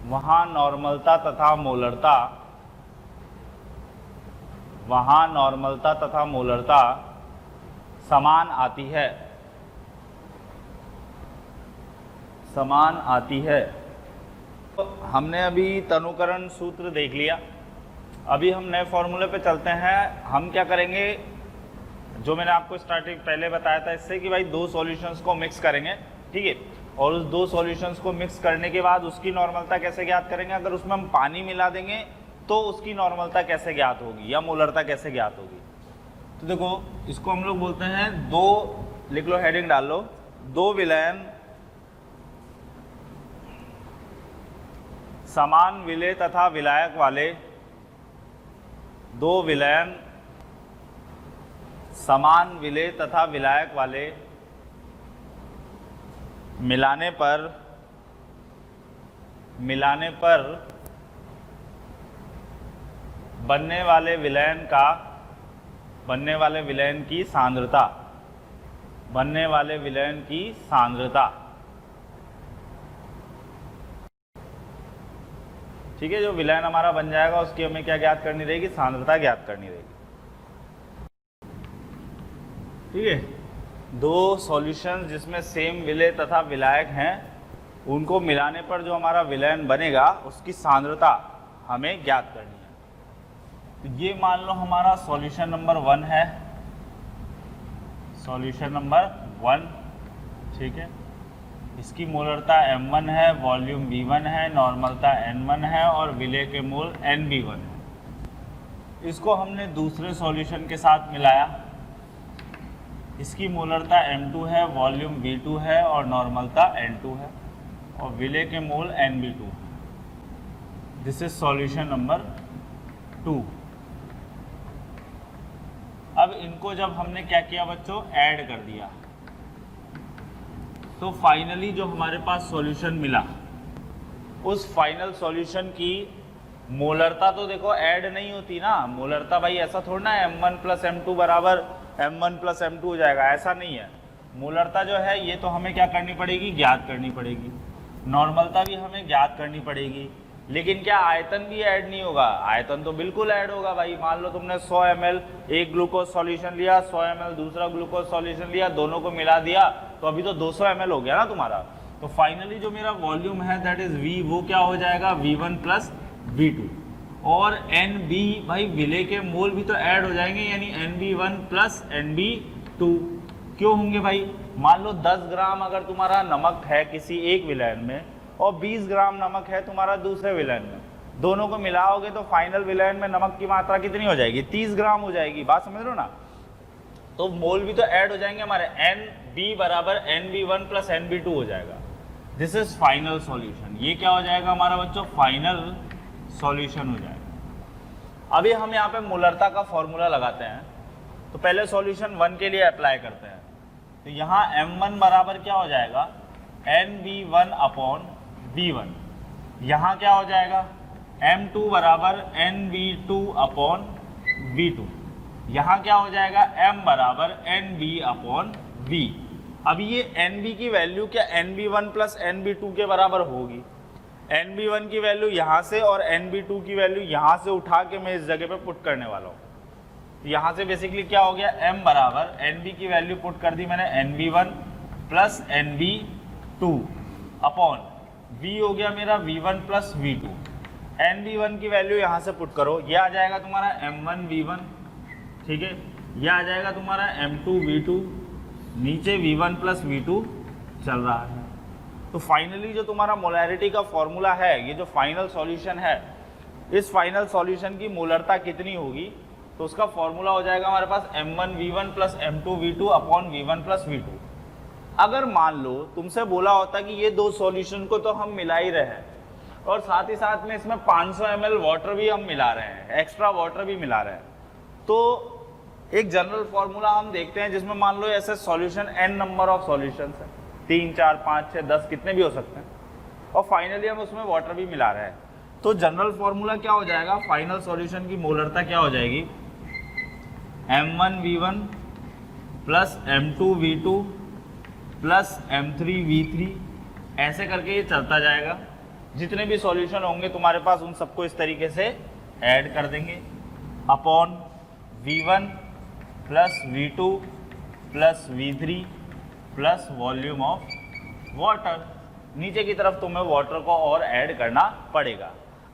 वहाँ नॉर्मलता तथा मोलरता समान आती है। तो हमने अभी तनुकरण सूत्र देख लिया। अभी हम नए फॉर्मूले पे चलते हैं। हम क्या करेंगे, जो मैंने आपको स्टार्टिंग पहले बताया था इससे, कि भाई 2 सॉल्यूशंस को मिक्स करेंगे, ठीक है। और उस 2 सॉल्यूशंस को मिक्स करने के बाद उसकी नॉर्मलता कैसे ज्ञात करेंगे? अगर उसमें हम पानी मिला देंगे तो उसकी नॉर्मलता कैसे ज्ञात होगी या मोलरता कैसे ज्ञात होगी? तो देखो, इसको हम लोग बोलते हैं 2, लिख लो, हेडिंग डाल लो, 2 विलयन समान विलेय तथा विलायक वाले, 2 विलयन समान विलेय तथा विलायक वाले मिलाने पर बनने वाले विलयन की सांद्रता ठीक है, जो विलयन हमारा बन जाएगा उसकी हमें क्या ज्ञात करनी रहेगी, सांद्रता ज्ञात करनी रहेगी। ठीक है, दो सॉल्यूशन जिसमें सेम विलेय तथा विलायक हैं उनको मिलाने पर जो हमारा विलयन बनेगा उसकी सांद्रता हमें ज्ञात करनी है। तो ये मान लो हमारा सॉल्यूशन नंबर 1 है, सॉल्यूशन नंबर 1, ठीक है। इसकी मोलरता m1 है, वॉल्यूम v1 है, नॉर्मलता n1 है और विलेय के मोल nb1 है। इसको हमने दूसरे सॉल्यूशन के साथ मिलाया, इसकी मोलरता m2 है, वॉल्यूम v2 है और नॉर्मलता n2 है और विलेय के मोल nb2 है। This is solution number 2। अब इनको जब हमने क्या किया बच्चों, ऐड कर दिया, तो फाइनली जो हमारे पास सॉल्यूशन मिला उस फाइनल सॉल्यूशन की मोलरता तो देखो ऐड नहीं होती ना, मोलरता भाई ऐसा थोड़ा ना m1 प्लस m2 बराबर m1 प्लस m2 हो जाएगा, ऐसा नहीं है। मोलरता जो है ये तो हमें क्या करनी पड़ेगी, ज्ञात करनी पड़ेगी। नॉर्मलता भी हमें ज्ञात करनी पड़ेगी, लेकिन क्या आयतन भी ऐड नहीं होगा? आयतन तो बिल्कुल ऐड होगा भाई। मान लो तुमने 100 ml एक ग्लूकोज सॉल्यूशन लिया, 100 ml दूसरा ग्लूकोज सॉल्यूशन लिया, दोनों को मिला दिया तो अभी तो 200 ml हो गया ना तुम्हारा। तो फाइनली जो मेरा वॉल्यूम है दैट इज v, वो क्या हो जाएगा, v1 प्लस v2 और nb भाई विलेय के मोल भी तो ऐड हो जाएंगे, यानी nb1 प्लस nb2। क्यों होंगे भाई? मान लो 10 ग्राम अगर तुम्हारा नमक है किसी एक विलयन में और 20 ग्राम नमक है तुम्हारा दूसरे विलयन में, दोनों को मिलाओगे तो फाइनल विलयन में नमक की मात्रा कितनी हो जाएगी, 30 ग्राम हो जाएगी। बात समझ रहे हो ना? तो मोल भी तो ऐड हो जाएंगे हमारे, nb बराबर nb1 प्लस nb2 हो जाएगा। This is final solution. ये क्या हो जाएगा हमारा बच्चों, फाइनल सॉल्यूशन हो जाएगा। अभी हम यहाँ पे मोलरता का फॉर्मूला लगाते हैं, तो पहले सॉल्यूशन 1 के लिए अप्लाई करते हैं। तो यहाँ m1 बराबर क्या हो जाएगा, nb1 अपॉन v1। यहाँ क्या हो जाएगा, m2 बराबर nb2 अपॉन v2। यहाँ क्या हो जाएगा, m बराबर nb अपॉन v। अब ये nb की वैल्यू क्या nb1 प्लस nb2 के बराबर होगी? nb1 की वैल्यू यहाँ से और nb2 की वैल्यू यहाँ से उठा के मैं इस जगह पे पुट करने वाला हूँ। यहाँ से बेसिकली क्या हो गया, m बराबर nb की वैल्यू पुट कर दी मैंने nb1 plus nb2 upon v हो गया मेरा v1 प्लस v2। nb1 की वैल्यू यहाँ से पुट करो, ये आ जाएगा तुम्हारा m1 v1, ठीक है। ये आ जाएगा तुम्हारा m2 v2, नीचे v1 प्लस v2 चल रहा है। तो फाइनली जो तुम्हारा मोलैरिटी का फॉर्मूला है, ये जो फाइनल सॉल्यूशन है, इस फाइनल सॉल्यूशन की मोलरता कितनी होगी, तो उसका फॉर्मूला हो जाएगा हमारे पास m1 v1 plus m2 v2 upon v1 plus v2। अगर मान लो तुमसे बोला होता कि ये दो सॉल्यूशन को तो हम मिला ही रहे हैं और साथ ही साथ में इसमें 500 ml वाटर भी हम मिला रहे हैं, एक्स्ट्रा वाटर भी मिला रहे हैं, तो एक जनरल फॉर्मूला हम देखते हैं जिसमें मान लो ऐसे solution n number of solution है, 3 4 5 6 10 कितने भी हो सकते हैं, और फाइनली हम उसमें वाटर भी मिला रहे हैं। तो जनरल फॉर्मूला क्या हो जाएगा, फाइनल सॉल्यूशन की मोलरता क्या हो जाएगी, m1 v1 plus m2 v2 plus m3 v3, ऐसे करके ये चलता जाएगा। जितने भी सॉल्यूशन होंगे तुम्हारे पास उन सबको इस तरीके से ऐड कर देंगे, upon v1 plus v2 plus v3 plus volume of water. नीचे की तरफ तुम्हें वाटर को और ऐड करना पड़ेगा।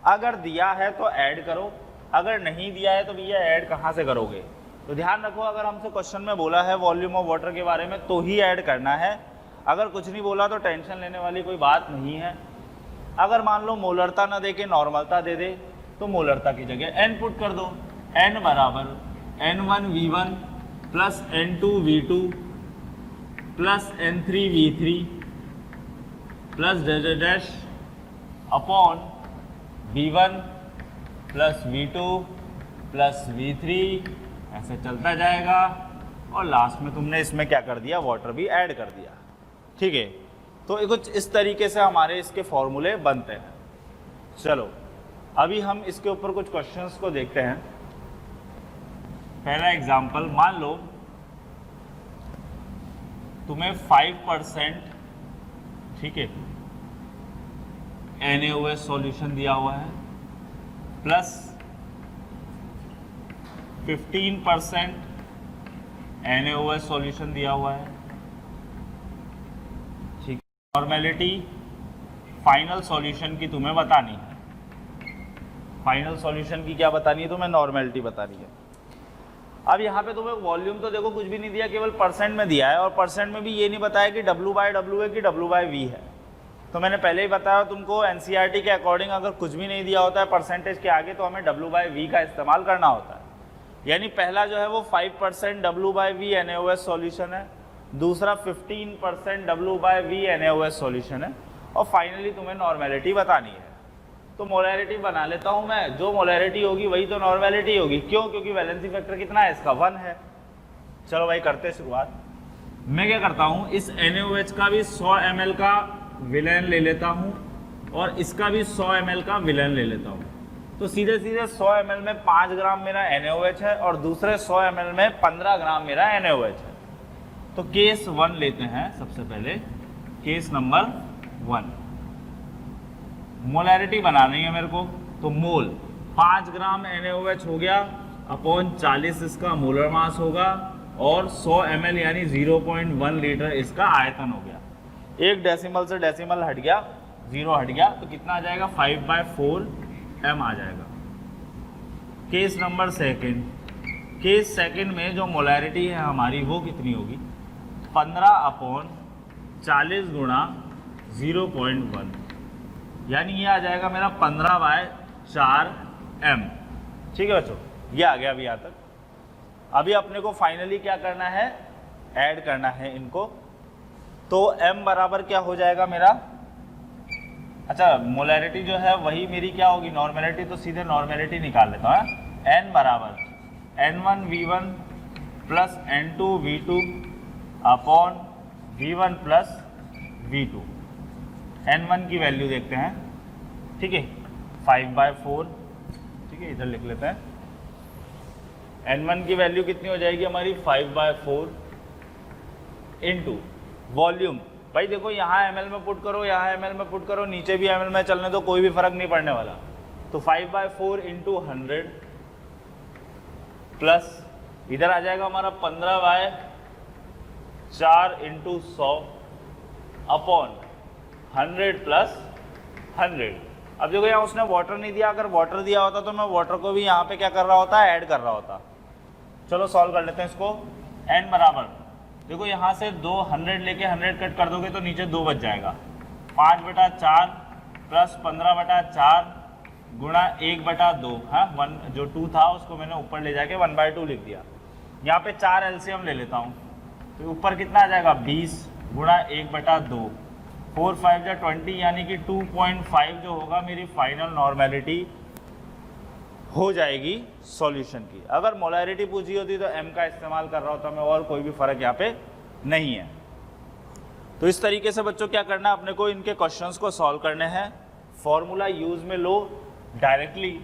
अगर दिया है तो ऐड करो, अगर नहीं दिया है तो भैया ऐड कहाँ से करोगे? तो ध्यान रखो, अगर हमसे क्वेश्चन में बोला है वॉल्यूम ऑफ वाटर के बारे में तो ही ऐड करना है, अगर कुछ नहीं बोला तो टेंशन लेने वाली कोई बात नहीं है। अगर मान लो मोलरता ना दे के नॉर्मलता दे दे तो मोलरता की जगह n पुट कर दो, n बराबर n1 v1 plus n2 v2 plus n3 v3 plus dash upon v1 plus v2 plus v3, ऐसे चलता जाएगा और लास्ट में तुमने इसमें क्या कर दिया, वाटर भी ऐड कर दिया। ठीक है, तो कुछ इस तरीके से हमारे इसके फॉर्मूले बनते हैं। चलो अभी हम इसके ऊपर कुछ क्वेश्चंस को देखते हैं। पहला एग्जांपल, मान लो तुम्हें 5%, ठीक है, NaOH सॉल्यूशन दिया हुआ है प्लस 15% NaOH सॉल्यूशन दिया हुआ है, ठीक है। नॉर्मेलिटी फाइनल सॉल्यूशन की तुम्हें बतानी है, फाइनल सॉल्यूशन की क्या बतानी है तुम्हें, नॉर्मेलिटी बतानी है। अब यहाँ पे तुम्हें वॉल्यूम तो देखो कुछ भी नहीं दिया, केवल परसेंट में दिया है, और परसेंट में भी ये नहीं बताया कि W/W है कि W/V है। तो मैंने पहले ही बताया तुमको, NCERT के अकॉर्डिंग अगर कुछ भी नहीं दिया होता है परसेंटेज के आगे तो हमें W/V का इस्तेमाल करना होता है। यानी पहला जो है वो 5% W/V NaOH सॉल्यूशन है, दूसरा 15% W/V NaOH सॉल्यूशन है, और फाइनली तुम्हें नॉर्मेलिटी बतानी है। तो मोलैरिटी बना लेता हूं मैं, जो मोलैरिटी होगी वही तो नॉर्मेलिटी होगी। क्यों? क्योंकि वैलेंसी फैक्टर कितना है इसका, 1 है। चलो भाई करते हैं शुरुआत। मैं क्या करता हूं, इस NaOH का भी 100 ml का विलेन ले लेता हूं और इसका भी 100 ml का विलेन ले लेता हूं। तो सीधे सीधे 100 ml में 5 ग्राम मेरा NaOH है और दूसरे 100 ml में 15 ग्राम मेरा NaOH है। तो केस 1 लेते हैं सबसे पहले, केस नंबर 1। मोलैरिटी बनानी है मेरे को, तो मोल 5 ग्राम NaOH हो गया अपॉन 40 इसका मोलर मास होगा, और 100 ml यानी 0.1 लीटर इसका आयतन हो गया। एक डेसिमल से डेसिमल हट गया, 0 हट गया, तो कितना आ जाएगा, 5/4 m आ जाएगा। Case number second, case second में जो मोलैरिटी है हमारी वो कितनी होगी, 15/40 गुणा 0.1, यानी ये आ जाएगा मेरा 15/4 m। ठीक है बच्चों, ये आ गया अभी यहाँ तक। अभी अपने को फाइनली क्या करना है, ऐड करना है इनको। तो m बराबर क्या हो जाएगा मेरा, अच्छा मोलैरिटी जो है वही मेरी क्या होगी, नॉर्मेलिटी, तो सीधे नॉर्मेलिटी निकाल लेता हूँ। n बराबर N1V1 plus N2V2 upon V1 plus V2। N1 की वैल्यू देखते हैं, ठीक है, 5/4, ठीक है, इधर लिख लेते हैं। N1 की वैल्यू कितनी हो जाएगी हमारी, 5/4 इंटू वॉल्यूम। भाई देखो यहाँ ml में पुट करो, यहाँ ml में पुट करो, नीचे भी ml में चलने दो, कोई भी फर्क नहीं पड़ने वाला। तो 5/4 इंटू 100 प्लस इधर आ जाएगा हमारा 15/4 इंटू 100 अपॉन 100 प्लस 100। अब देखो यहाँ उसने वाटर नहीं दिया, अगर वाटर दिया होता तो मैं वाटर को भी यहाँ पे क्या कर रहा होता है, ऐड कर रहा होता। चलो सॉल्व कर लेते हैं इसको। n बराबर, देखो यहाँ से 100 लेके 100 कट कर दोगे तो नीचे 2 बच जाएगा, 5/4 प्लस 15/4 गुणा 1/2। हाँ, 1 जो 2 था उसको मैंने ऊपर ले जाके 1/2 लिख दिया। यहाँ पे 4 LCM ले लेता हूँ, तो ऊपर कितना आ जाएगा, 20 गुणा 1/2, 4 5 जा 20, यानी कि 2.5 जो होगा मेरी फाइनल नॉर्मेलिटी हो जाएगी सॉल्यूशन की। अगर मोलैरिटी पूछी होती तो m का इस्तेमाल कर रहा होता मैं, और कोई भी फर्क यहाँ पे नहीं है। तो इस तरीके से बच्चों क्या करना है, अपने को इनके क्वेश्चंस को सॉल्व करने हैं। फॉर्मूला यूज में लो डायरेक्टली,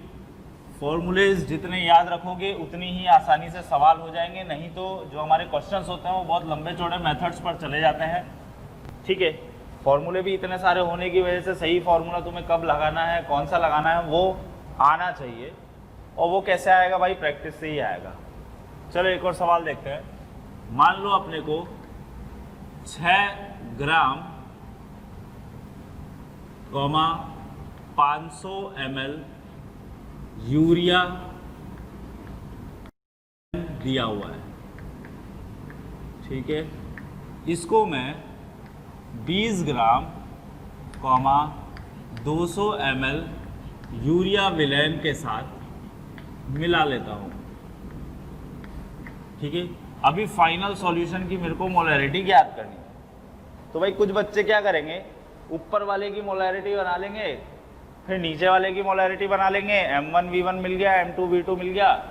फॉर्मूलेज जितने याद रखोगे उतनी ही आसानी से सवाल हो जाएंगे, नहीं तो जो हमारे क्वेश्चंस होते हैं वो बहुत लंबे चौड़े मेथड्स पर चले जाते हैं। ठीक है, फॉर्मूले भी इतने सारे होने की वजह से सही फॉर्मूला तुम्हें कब लगाना है, कौन सा लगाना है, वो आना चाहिए। और वो कैसे आएगा भाई, प्रैक्टिस से ही आएगा। चलो एक और सवाल देखते हैं। मान लो अपने को 6 ग्राम 500 ml यूरिया दिया हुआ है, ठीक है। इसको मैं 20 ग्राम 200 ml यूरिया विलेन के साथ मिला लेता हूँ, ठीक है। अभी फाइनल सॉल्यूशन की मेरे को मोलैरिटी ज्ञात करनी है। तो भाई कुछ बच्चे क्या करेंगे, ऊपर वाले की मोलैरिटी बना लेंगे, फिर नीचे वाले की मोलैरिटी बना लेंगे, M1V1 मिल गया, M2V2 मिल गया,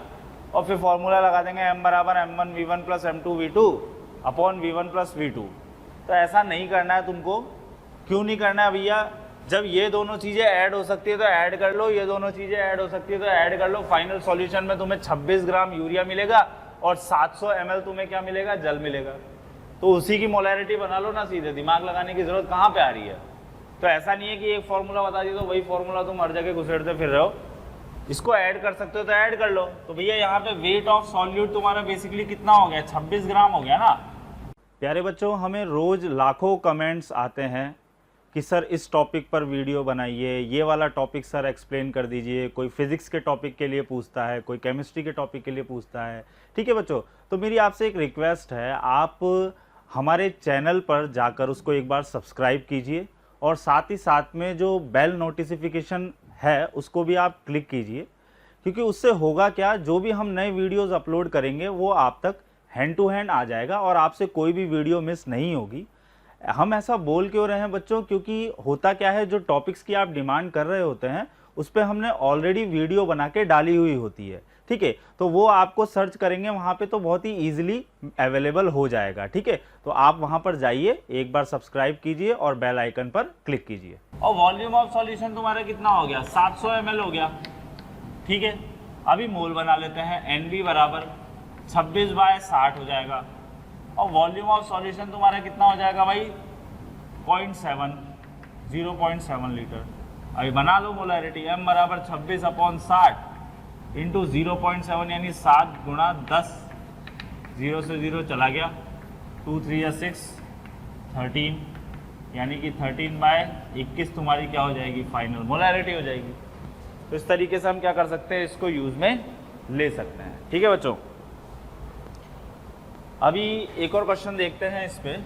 और फिर फॉर्मूला लगा देंगे m बराबर M1V1 plus M2V2 upon V1 plus V2। तो ऐसा नहीं करना है तुमको। क्यों नहीं करना है भैया, जब ये दोनों चीज़ें ऐड हो सकती है तो ऐड कर लो, ये दोनों चीज़ें ऐड हो सकती है तो ऐड कर लो। फाइनल सॉल्यूशन में तुम्हें 26 ग्राम यूरिया मिलेगा और 700 ml तुम्हें क्या मिलेगा, जल मिलेगा। तो उसी की मोलैरिटी बना लो ना, सीधे दिमाग लगाने की जरूरत कहाँ पे आ रही है। तो ऐसा नहीं है कि एक फॉर्मूला बता दिया तो वही फॉर्मूला तुम हर जगह घुसेड़ते फिर रहे हो। इसको ऐड कर सकते हो तो ऐड कर लो। तो भैया यहाँ पे वेट ऑफ सॉल्यूट तुम्हारा बेसिकली कितना हो गया, 26 ग्राम हो गया ना। प्यारे बच्चों, हमें रोज लाखों कमेंट्स आते हैं कि सर इस टॉपिक पर वीडियो बनाइए, ये वाला टॉपिक सर एक्सप्लेन कर दीजिए। कोई फिजिक्स के टॉपिक के लिए पूछता है, कोई केमिस्ट्री के टॉपिक के लिए पूछता है। ठीक है बच्चों, तो मेरी आपसे एक रिक्वेस्ट है, आप हमारे चैनल पर जाकर उसको एक बार सब्सक्राइब कीजिए और साथ ही साथ में जो बेल नोटिफिकेशन है उसको भी आप क्लिक कीजिए, क्योंकि उससे होगा क्या, जो भी हम नए वीडियोस अपलोड करेंगे वो आप तक हैंड टू हैंड आ जाएगा और आपसे कोई भी वीडियो मिस नहीं होगी। हम ऐसा बोल क्यों रहे हैं बच्चों, क्योंकि होता क्या है, जो टॉपिक्स की आप डिमांड कर रहे होते हैं उस पर हमने ऑलरेडी वीडियो बना के डाली हुई होती है। ठीक है, तो वो आपको सर्च करेंगे वहाँ पे तो बहुत ही ईजिली अवेलेबल हो जाएगा। ठीक है, तो आप वहाँ पर जाइए, एक बार सब्सक्राइब कीजिए और बेल आइकन पर क्लिक कीजिए। और वॉल्यूम ऑफ सॉल्यूशन तुम्हारा कितना हो गया, 700 ml हो गया। ठीक है, अभी मोल बना लेते हैं। NB बराबर 26/60 हो जाएगा और वॉल्यूम ऑफ सॉल्यूशन तुम्हारा कितना हो जाएगा भाई, 0.7 लीटर। अभी बना लो मोलैरिटी। M बराबर 26/60 इंटू 0.7 यानी 7 गुणा 10, 0 से 0 चला गया, 2 3 या 6, 13 यानी कि 13/21 तुम्हारी क्या हो जाएगी, फाइनल मोलैरिटी हो जाएगी। तो इस तरीके से हम क्या कर सकते हैं, इसको यूज में ले सकते हैं। ठीक है बच्चों, अभी एक और क्वेश्चन देखते हैं इस पे।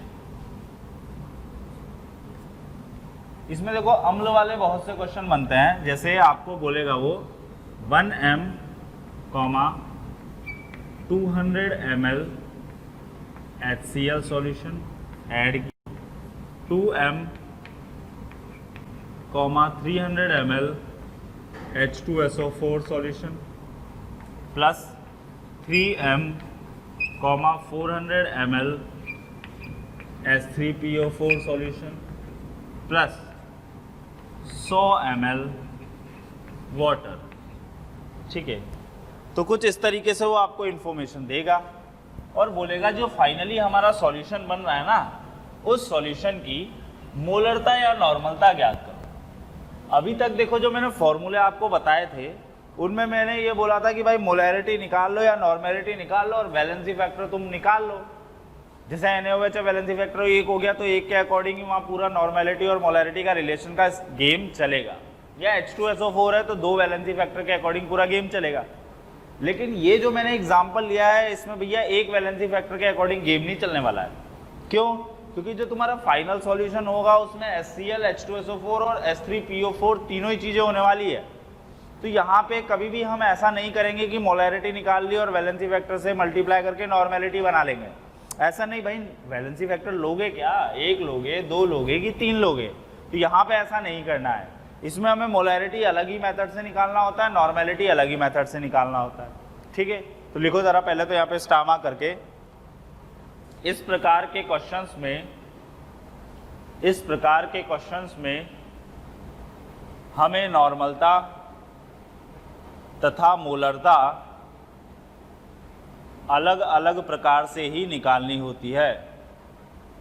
इसमें देखो अम्ल वाले बहुत से क्वेश्चन बनते हैं। जैसे आपको बोलेगा वो 1m, 200 ml HCl solution add 2m, 300 ml H2SO4 solution plus 3m, 400 ml H3PO4 solution plus 100 ml water. ठीक है, तो कुछ इस तरीके से वो आपको इंफॉर्मेशन देगा और बोलेगा जो फाइनली हमारा सॉल्यूशन बन रहा है ना, उस सॉल्यूशन की मोलरता या नॉर्मलता ज्ञात करो। अभी तक देखो जो मैंने फॉर्मूले आपको बताए थे उनमें मैंने ये बोला था कि भाई मोलैरिटी निकाल लो या नॉर्मेलिटी निकाल लो और वैलेंसी फैक्टर तुम निकाल लो। जैसे NaOH वैलेंसी फैक्टर 1 हो गया तो 1 के अकॉर्डिंग ही वहाँ पूरा नॉर्मेलिटी और मोलैरिटी का रिलेशन का गेम चलेगा, या H2SO4 है तो 2 वैलेंसी फैक्टर के अकॉर्डिंग पूरा गेम चलेगा। लेकिन ये जो मैंने एग्जाम्पल लिया है इसमें भैया 1 वैलेंसी फैक्टर के अकॉर्डिंग गेम नहीं चलने वाला है। क्यों? क्योंकि जो तुम्हारा फाइनल सॉल्यूशन होगा उसमें HCl, H2SO4 और H3PO4 तीनों ही चीज़ें होने वाली है। तो यहाँ पे कभी भी हम ऐसा नहीं करेंगे कि मोलैरिटी निकाल ली और वैलेंसी फैक्टर से मल्टीप्लाई करके नॉर्मेलिटी बना लेंगे। ऐसा नहीं भाई, वैलेंसी फैक्टर लोगे क्या, 1 लोगे, 2 लोगे कि 3 लोगे, तो यहाँ पे ऐसा नहीं करना है। इसमें हमें मोलैरिटी अलग ही मेथड से निकालना होता है, नॉर्मेलिटी अलग ही मेथड से निकालना होता है। ठीक है, तो लिखो ज़रा पहले तो यहाँ पे स्टामा करके। इस प्रकार के क्वेश्चंस में हमें नॉर्मलता तथा मोलरता अलग अलग प्रकार से ही निकालनी होती है।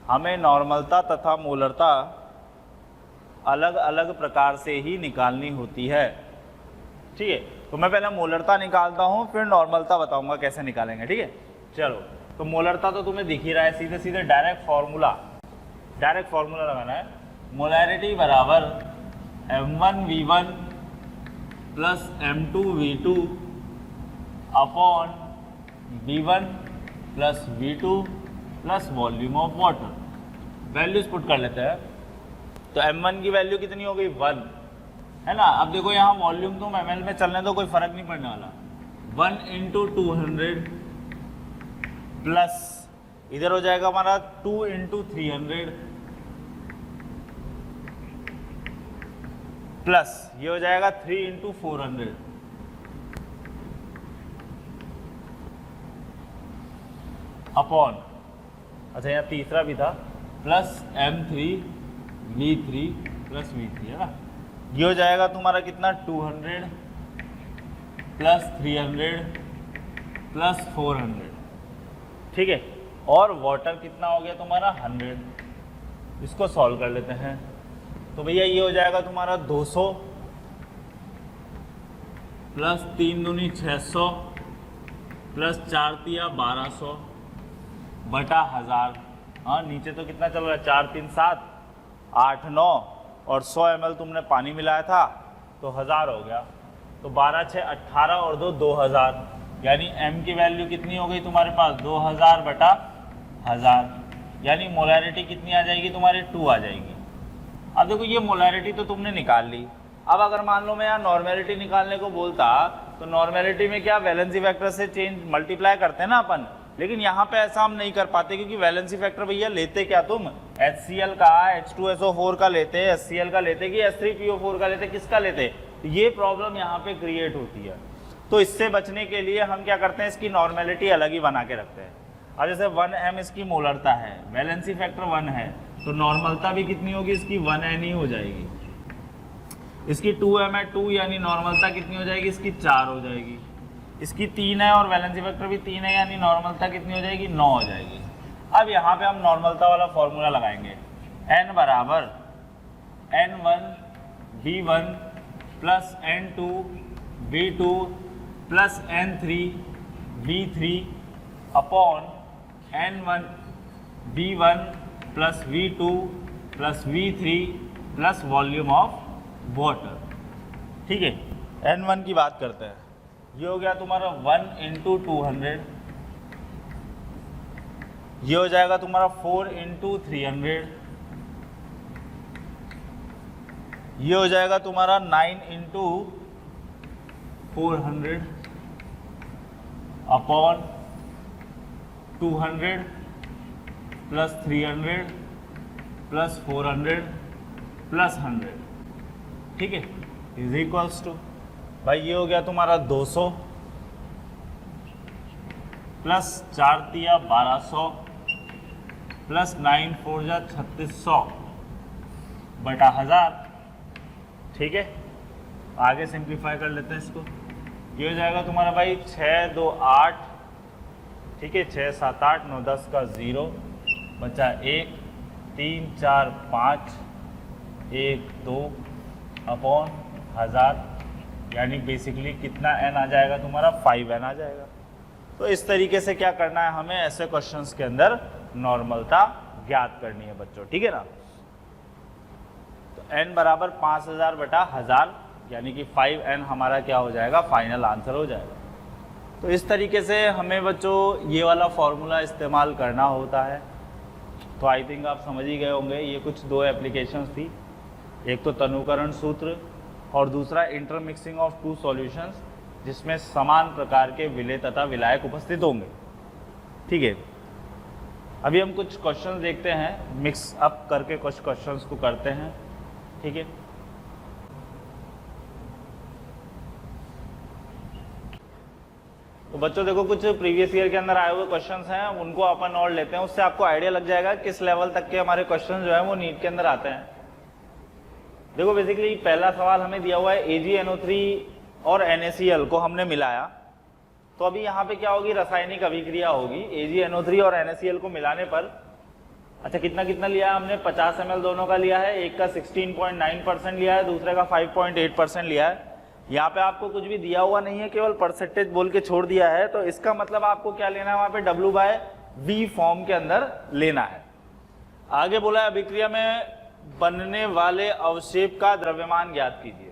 हमें नॉर्मलता तथा मोलरता अलग अलग प्रकार से ही निकालनी होती है। ठीक है, तो मैं पहले मोलरता निकालता हूँ फिर नॉर्मलता बताऊंगा कैसे निकालेंगे। ठीक है, चलो तो मोलरता तो तुम्हें दिख ही रहा है, सीधे सीधे डायरेक्ट फार्मूला लगाना है। मोलैरिटी बराबर M1V1 plus M2V2 upon V1 plus V2 plus volume of water. Values put कर लेते हैं। तो M1 की वैल्यू कितनी हो गई, 1 है ना। अब देखो यहाँ वॉल्यूम तुम ml में चलने दो, कोई फर्क नहीं पड़ने वाला। 1 × 200 प्लस इधर हो जाएगा हमारा 2 × 300 प्लस ये हो जाएगा 3 × 400 अपॉन, अच्छा यहाँ तीसरा भी था, प्लस M3V3 प्लस V3 है ना। ये हो जाएगा तुम्हारा कितना, 200 प्लस 300 प्लस 400। ठीक है, और वाटर कितना हो गया तुम्हारा 100। इसको सॉल्व कर लेते हैं। तो भैया ये हो जाएगा तुम्हारा 200 प्लस 3 दूनी 600 प्लस 4 तिया 1200 बटा 1000। हाँ नीचे तो कितना चल रहा है, 4 3 7 8 9 और 100 ml तुमने पानी मिलाया था तो 1000 हो गया। तो 12 6 18 और 2 2000, यानी m की वैल्यू कितनी हो गई तुम्हारे पास 2000 बटा 1000, यानी मोलैरिटी कितनी आ जाएगी तुम्हारी 2 आ जाएगी। अब देखो ये मोलैरिटी तो तुमने निकाल ली। अब अगर मान लो मैं यहाँ नॉर्मेलिटी निकालने को बोलता तो नॉर्मेलिटी में क्या वैलेंसी फैक्टर से चेंज मल्टीप्लाई करते हैं ना अपन, लेकिन यहाँ पे ऐसा हम नहीं कर पाते क्योंकि वैलेंसी फैक्टर भैया लेते क्या तुम HCl का H2SO4 का लेते, HCl का लेते कि H3PO4 का लेते, किसका लेते, ये प्रॉब्लम यहाँ पे क्रिएट होती है। तो इससे बचने के लिए हम क्या करते हैं, इसकी नॉर्मेलिटी अलग ही बना के रखते हैं। अब जैसे 1m इसकी मोलरता है, वैलेंसी फैक्टर 1 है, तो नॉर्मलता भी कितनी होगी इसकी 1n ही हो जाएगी। इसकी 2m है 2, यानी नॉर्मलता कितनी हो जाएगी इसकी 4 हो जाएगी। इसकी 3 है और वैलेंसी फैक्टर भी 3 है, यानी नॉर्मलता कितनी हो जाएगी 9 हो जाएगी। अब यहाँ पे हम नॉर्मलता वाला फॉर्मूला लगाएंगे, n बराबर n1 v1 plus n2 v2 plus n3 v3 upon n1 v1 plus v2 plus v3 plus volume of water. ठीक है, n1 की बात करते हैं, ये हो गया तुम्हारा 1 इंटू 200, ये हो जाएगा तुम्हारा 4 इंटू 300, ये हो जाएगा तुम्हारा 9 into 400 upon 200 plus 300 plus 400 plus 100। ठीक है, इज इक्वल्स टू भाई ये हो गया तुम्हारा 200 प्लस 4 तिया 1200 प्लस 9 4 जा 3600 बटा 1000। ठीक है, आगे सिंप्लीफाई कर लेते हैं इसको। ये हो जाएगा तुम्हारा भाई 6 2 8, ठीक है, 6 7 8 9 10 का 0 बचा 1 3 4 5 1 2 अपॉन 1000, यानी बेसिकली कितना n आ जाएगा तुम्हारा 5n आ जाएगा। तो इस तरीके से क्या करना है हमें, ऐसे क्वेश्चंस के अंदर नॉर्मलता ज्ञात करनी है बच्चों। ठीक है ना, तो n बराबर 5000 बटा 1000, यानी कि 5n हमारा क्या हो जाएगा, फाइनल आंसर हो जाएगा। तो इस तरीके से हमें बच्चों ये वाला फॉर्मूला इस्तेमाल करना होता है। तो आई थिंक आप समझ ही गए होंगे, ये कुछ 2 एप्लीकेशंस थी, एक तो तनुकरण सूत्र और दूसरा इंटरमिक्सिंग ऑफ 2 सॉल्यूशंस, जिसमें समान प्रकार के विलेय तथा विलायक उपस्थित होंगे। ठीक है, अभी हम कुछ क्वेश्चंस देखते हैं, मिक्स अप करके कुछ क्वेश्चंस को करते हैं। ठीक है, तो बच्चों देखो कुछ प्रीवियस ईयर के अंदर आए हुए क्वेश्चंस हैं, उनको अपन और लेते हैं, उससे आपको आइडिया लग जाएगा किस लेवल तक के हमारे क्वेश्चन जो है वो नीट के अंदर आते हैं। देखो बेसिकली पहला सवाल हमें दिया हुआ है AgNO3 और NaCl को हमने मिलाया, तो अभी यहाँ पे क्या होगी, रासायनिक अभिक्रिया होगी। AgNO3 और NaCl को मिलाने पर, अच्छा कितना कितना लिया है हमने, 50 ml दोनों का लिया है, एक का 16.9% लिया है, दूसरे का 5.8% लिया है। यहाँ पे आपको कुछ भी दिया हुआ नहीं है, केवल परसेंटेज बोल के छोड़ दिया है, तो इसका मतलब आपको क्या लेना है, वहाँ पे W/V फॉर्म के अंदर लेना है। आगे बोला है अभिक्रिया में बनने वाले अवक्षेप का द्रव्यमान ज्ञात कीजिए।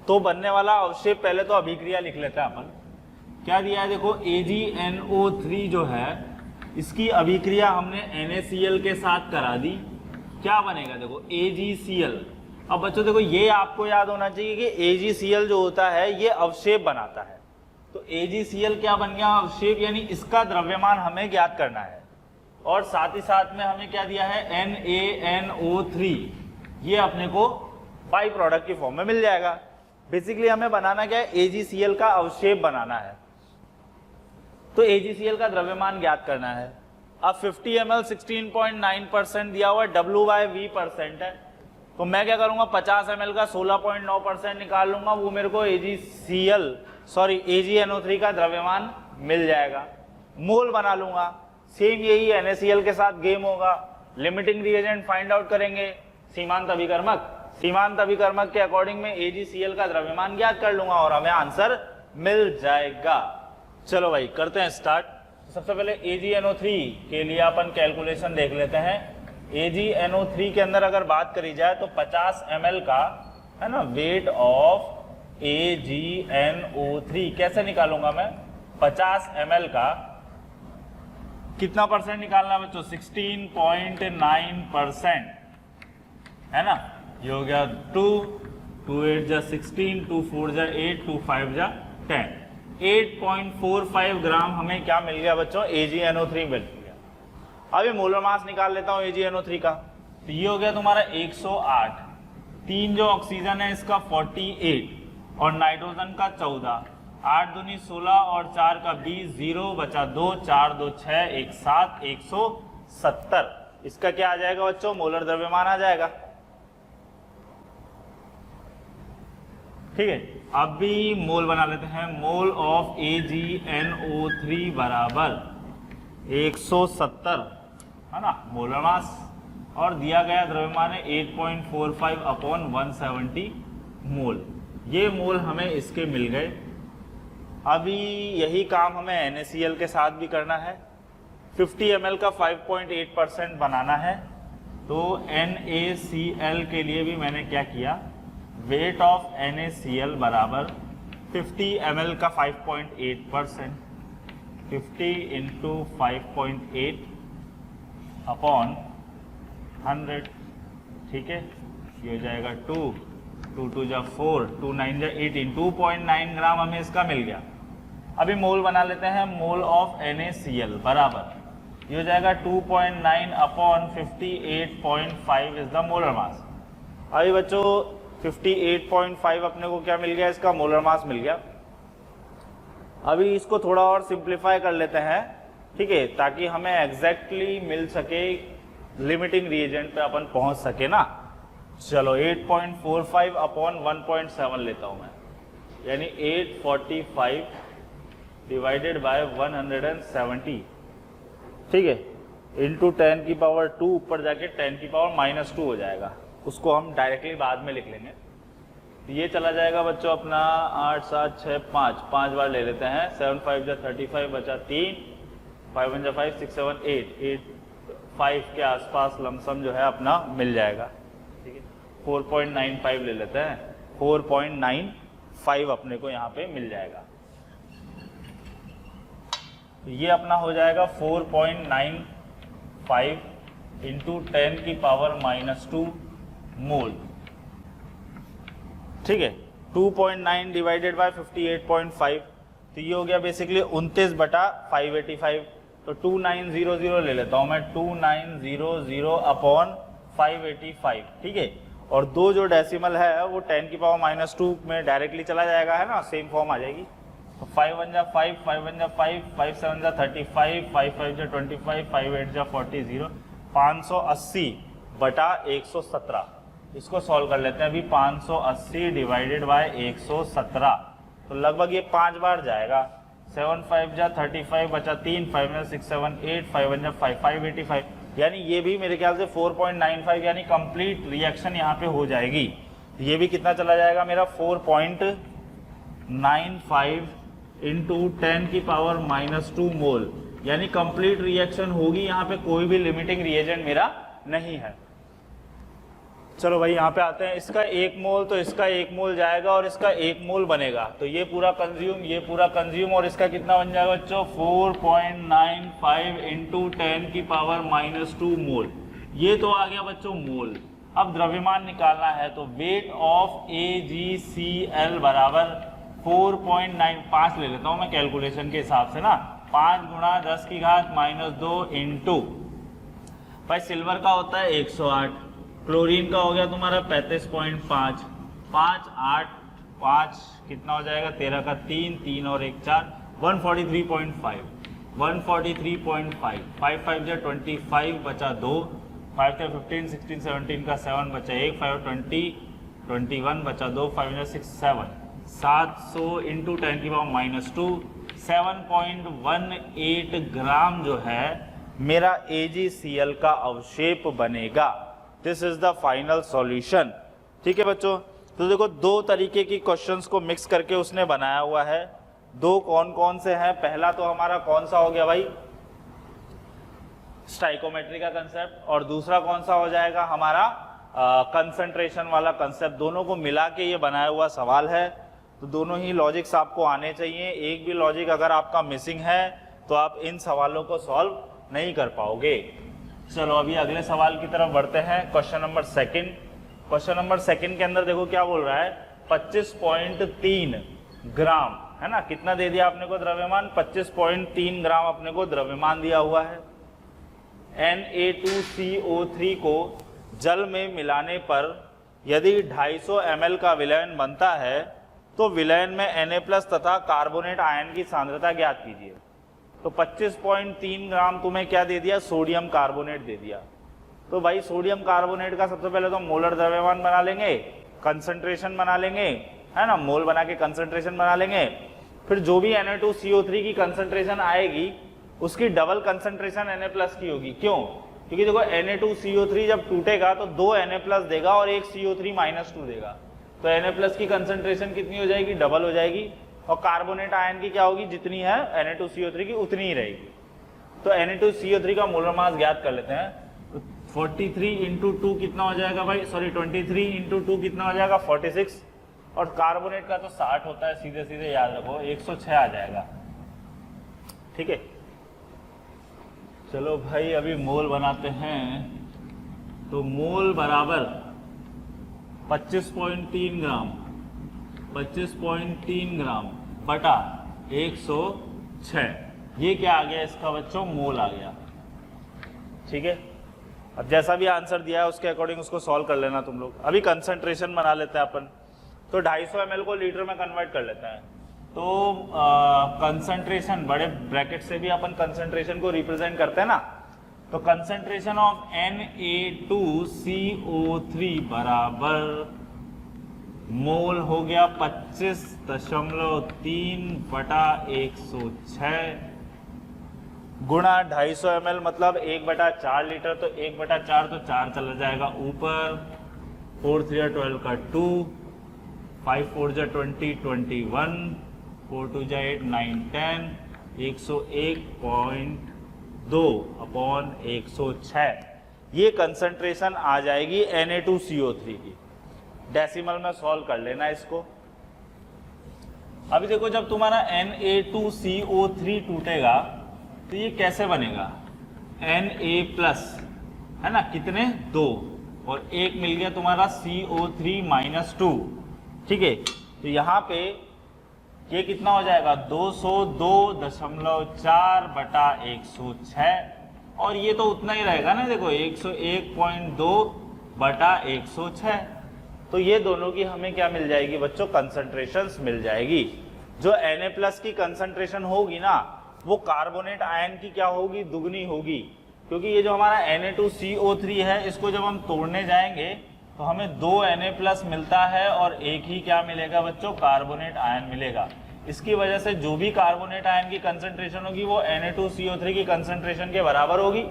तो बनने वाला अवक्षेप पहले तो अभिक्रिया लिख लेते हैं अपन, क्या दिया है देखो, AgNO3 जो है इसकी अभिक्रिया हमने NaCl के साथ करा दी, क्या बनेगा देखो AgCl। अब बच्चों देखो ये आपको याद होना चाहिए कि AgCl जो होता है ये अवक्षेप बनाता है, तो AgCl क्या बन गया, अवक्षेप, यानी इसका द्रव्यमान हमें ज्ञात करना है। और साथ ही साथ में हमें क्या दिया है, NaNO3, ये अपने को बाई प्रोडक्ट की फॉर्म में मिल जाएगा। बेसिकली हमें बनाना क्या है, AgCl का अवक्षेप बनाना है, तो AgCl का द्रव्यमान ज्ञात करना है। अब 50 ml 16.9% दिया हुआ है, W/V% है, तो मैं क्या करूंगा, 50 ml का 16.9% निकाल लूंगा, वो मेरे को AgNO3 का द्रव्यमान मिल जाएगा, मोल बना लूंगा। सेम यही NaCl के साथ गेम होगा, लिमिटिंग रिएजेंट फाइंड आउट करेंगे, सीमांत अभिकर्मक सीमांत अभिकर्मक के अकॉर्डिंग में AgCl का द्रव्यमान ज्ञात कर लूंगा और हमें आंसर मिल जाएगा। चलो भाई करते हैं स्टार्ट। सबसे पहले AgNO3 के लिए अपन कैलकुलेशन देख लेते हैं। AgNO3 के अंदर अगर बात करी जाए तो 50 ml का है ना वेट ऑफ AgNO3 कैसे निकालूंगा मैं? 50 ml का कितना परसेंट निकालना है बच्चों? 16.9% है ना। ये हो गया 2 8 जा 16, 2 4 जा 8, 2 5 जा 10। 8.45 ग्राम हमें क्या मिल गया बच्चों? AgNO3 मिल गया। अभी मोलर मास निकाल लेता हूँ AgNO3 का। तो ये हो गया तुम्हारा 108, 3 जो ऑक्सीजन है इसका 48 और नाइट्रोजन का 14, 8 दूनी 16 और 4 का 20, 0 बचा 2, 4 2 6 1 7, 170। इसका क्या आ जाएगा बच्चों? मोलर द्रव्यमान आ जाएगा। ठीक है, अब भी मोल बना लेते हैं। मोल ऑफ AgNO3 बराबर 170 है ना मोलर मास, और दिया गया द्रव्यमान है 8.45 अपॉन 170 मोल। ये मोल हमें इसके मिल गए। अभी यही काम हमें NaCl के साथ भी करना है। 50 ml का 5.8% बनाना है। तो NaCl के लिए भी मैंने क्या किया? वेट ऑफ NaCl बराबर 50 ml का 5.8%, 50 इंटू 5.8 अपॉन 100। ठीक है, ये हो जाएगा 2 2 जा 4, 2 9 जा 18, 2.9 ग्राम हमें इसका मिल गया। अभी मोल बना लेते हैं। मोल ऑफ NaCl बराबर ये हो जाएगा 2.9 upon 58.5 is the molar mass. अभी बच्चों 58.5 अपने को क्या मिल गया? इसका मोलर मास मिल गया। अभी इसको थोड़ा और सिंप्लीफाई कर लेते हैं, ठीक है, ताकि हमें एग्जैक्टली मिल सके, लिमिटिंग रिएजेंट पे अपन पहुंच सके ना। चलो 8.45 अपॉन 1.7 लेता हूं मैं, यानी 845 डिवाइडेड बाय 170। ठीक है, इंटू 10 की पावर 2, ऊपर जाके 10 की पावर -2 हो जाएगा। उसको हम डायरेक्टली बाद में लिख लेंगे। तो ये चला जाएगा बच्चों अपना 8 7 6 5 बार ले लेते हैं। 7 5 जा 35 बचा 3, 5 1 जा 5, 6 7 8 5 के आसपास लमसम जो है अपना मिल जाएगा। ठीक है, 4.95 ले लेते हैं। 4.95 अपने को यहाँ पे मिल जाएगा। तो ये अपना हो जाएगा 4.95 इंटू 10 की पावर -2 मोल। ठीक है, 2.9 डिवाइडेड बाय 58.5, तो ये हो गया बेसिकली 29 बटा 585। तो 2900 ले लेता हूं मैं, 2900 अपॉन 585। ठीक है, और दो जो डेसिमल है वो 10 की पावर -2 में डायरेक्टली चला जाएगा, है ना, सेम फॉर्म आ जाएगी। तो 5 1 जा 5, 5 1 जा 5, 5 7 जा 35, 5 5 जा 25, 5 8 जा 40, 580 बटा 117। इसको सॉल्व कर लेते हैं अभी। 580 डिवाइडेड बाय 117, तो लगभग ये 5 बार जाएगा। 7 5 जा 35 बचा 3, 5 जा 6 7 8, 5 1 जा 5, 585, यानी ये भी मेरे ख्याल से 4.95 यानी कंप्लीट रिएक्शन यहाँ पे हो जाएगी। ये भी कितना चला जाएगा मेरा? 4.95 इंटू 10 की पावर -2 मोल, यानी कंप्लीट रिएक्शन होगी। यहाँ पे कोई भी लिमिटिंग रिएजेंट मेरा नहीं है। चलो भाई यहाँ पे आते हैं। इसका 1 मोल, तो इसका 1 मोल जाएगा और इसका 1 मोल बनेगा। तो ये पूरा कंज्यूम, ये पूरा कंज्यूम, और इसका कितना बन जाएगा बच्चों? 4.95 इंटू 10 की पावर -2 मोल। ये तो आ गया बच्चों मोल। अब द्रव्यमान निकालना है, तो वेट ऑफ AgCl बराबर 4.95 ले लेता हूँ मैं कैलकुलेशन के हिसाब से ना। 5 गुणा 10 की घात -2 इंटू, भाई सिल्वर का होता है 108, क्लोरीन का हो गया तुम्हारा 35.5, 5 8 5 कितना हो जाएगा? 13 का 3, 3 और 1 4, 143.5, 143.5, 5 5 जा 25 बचा 2, 5 का 15, 16 17 का 7 बचा 1, 5 20 21 बचा 2, 5 जा 6 7, 700 इंटू 10 की पावर -2, 7.18 ग्राम जो है मेरा AgCl का अवशेप बनेगा। This is the final solution. ठीक है बच्चों, तो देखो दो तरीके की क्वेश्चंस को मिक्स करके उसने बनाया हुआ है। दो कौन कौन से हैं? पहला तो हमारा कौन सा हो गया भाई, स्टाइकोमेट्री का कंसेप्ट, और दूसरा कौन सा हो जाएगा हमारा कंसंट्रेशन वाला कंसेप्ट। दोनों को मिला के ये बनाया हुआ सवाल है, तो दोनों ही लॉजिक्स आपको आने चाहिए। एक भी लॉजिक अगर आपका मिसिंग है तो आप इन सवालों को सॉल्व नहीं कर पाओगे। चलो अभी अगले सवाल की तरफ बढ़ते हैं। Question number second. Question number second के अंदर देखो क्या बोल रहा है, 25.3 ग्राम, है ना, कितना दे दिया आपने को द्रव्यमान, 25.3 ग्राम अपने को द्रव्यमान दिया हुआ है। Na2CO3 को जल में मिलाने पर यदि 250 ml का विलयन बनता है तो विलयन में Na+ तथा कार्बोनेट आयन की सांद्रता ज्ञात कीजिए। तो 25.3 ग्राम तुम्हें क्या दे दिया, सोडियम कार्बोनेट दे दिया। तो भाई सोडियम कार्बोनेट का सबसे पहले तो मोलर द्रव्यमान बना लेंगे, कंसंट्रेशन बना लेंगे, है ना, मोल बना के कंसंट्रेशन बना लेंगे। फिर जो भी Na2CO3 की कंसंट्रेशन आएगी उसकी डबल कंसंट्रेशन Na+ की होगी। क्यों? क्योंकि देखो Na2CO3 जब टूटेगा तो 2 Na+ देगा और एक CO3 -2 देगा, तो Na+ की कंसंट्रेशन कितनी हो जाएगी, डबल हो जाएगी। और कार्बोनेट आयन की क्या होगी, जितनी है Na2CO3 की उतनी ही रहेगी। तो Na2CO3 का मोलर मास ज्ञात कर लेते हैं। तो 43 × 2 कितना हो जाएगा भाई, सॉरी 23 × 2 कितना हो जाएगा, 46। और कार्बोनेट का तो 60 होता है, सीधे सीधे याद रखो, 106 आ जाएगा। ठीक है, चलो भाई अभी मोल बनाते हैं। तो मोल बराबर 25.3 ग्राम, 25.3 ग्राम बटा 106, ये क्या आ गया इसका बच्चों, मोल आ गया। ठीक है, अब जैसा भी आंसर दिया है उसके अकॉर्डिंग उसको सॉल्व कर लेना तुम लोग। अभी कंसंट्रेशन बना लेते हैं अपन। तो 250 ml को लीटर में कन्वर्ट कर लेते हैं। तो कंसंट्रेशन बड़े ब्रैकेट से भी अपन कंसंट्रेशन को रिप्रेजेंट करते हैं ना। तो कंसंट्रेशन ऑफ Na2CO3 बराबर मोल हो गया 25.3 बटा 106 गुणा 250 ml मतलब 1/4 लीटर। तो 1/4 तो 4 चला जाएगा ऊपर, 4 3 12 का 2, 5 4 20 21, 4 2 8 9 10, 101.2 अपॉन 106। ये कंसंट्रेशन आ जाएगी Na2CO3 की। डेसिमल में सॉल्व कर लेना इसको। अभी देखो जब तुम्हारा Na2CO3 टूटेगा तो ये कैसे बनेगा, Na+, है ना, कितने, 2, और एक मिल गया तुम्हारा CO3 -2। ठीक है, तो यहाँ पे ये कितना हो जाएगा, 202.4 बटा 106, और ये तो उतना ही रहेगा ना, देखो 101.2 बटा 106। तो ये दोनों की हमें क्या मिल जाएगी बच्चों, कंसंट्रेशंस मिल जाएगी। जो Na+ की कंसंट्रेशन होगी ना वो कार्बोनेट आयन की क्या होगी, दुगनी होगी। क्योंकि ये जो हमारा Na2CO3 है इसको जब हम तोड़ने जाएंगे तो हमें 2 Na+ मिलता है और एक ही क्या मिलेगा बच्चों, कार्बोनेट आयन मिलेगा। इसकी वजह से जो भी कार्बोनेट आयन की कंसंट्रेशन होगी वो Na2CO3 की कंसंट्रेशन के बराबर होगी,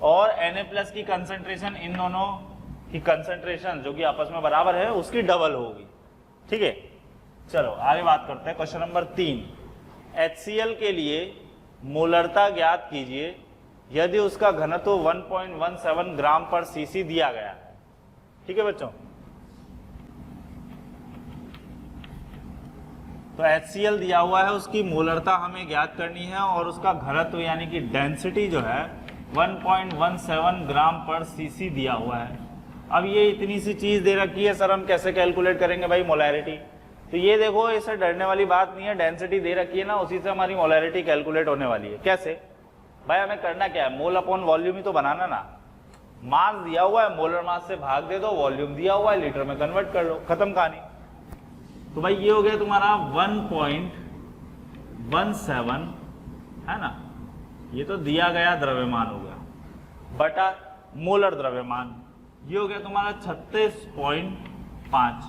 और Na+ की कंसंट्रेशन, इन दोनों की कंसंट्रेशन जो कि आपस में बराबर है उसकी डबल होगी। ठीक है, चलो आगे बात करते हैं। क्वेश्चन नंबर 3, HCl के लिए मोलरता ज्ञात कीजिए यदि उसका घनत्व 1.17 ग्राम पर सीसी दिया गया है। ठीक है बच्चों, तो HCl दिया हुआ है, उसकी मोलरता हमें ज्ञात करनी है और उसका घनत्व यानी कि डेंसिटी जो है 1.17 ग्राम पर सीसी दिया हुआ है। अब ये इतनी सी चीज दे रखी है, सर हम कैसे कैलकुलेट करेंगे भाई मोलैरिटी। तो ये देखो, इससे डरने वाली बात नहीं है, डेंसिटी दे रखी है ना, उसी से हमारी मोलैरिटी कैलकुलेट होने वाली है। कैसे भाई, हमें करना क्या है, मोल अपॉन वॉल्यूम ही तो बनाना ना। मास दिया हुआ है, मोलर मास से भाग दे दो, वॉल्यूम दिया हुआ है, लीटर में कन्वर्ट कर लो, खत्म कहानी। तो भाई ये हो गया तुम्हारा 1.17, है ना, ये तो दिया गया द्रव्यमान हो गया, बटा मोलर द्रव्यमान, ये हो गया तुम्हारा 36.5,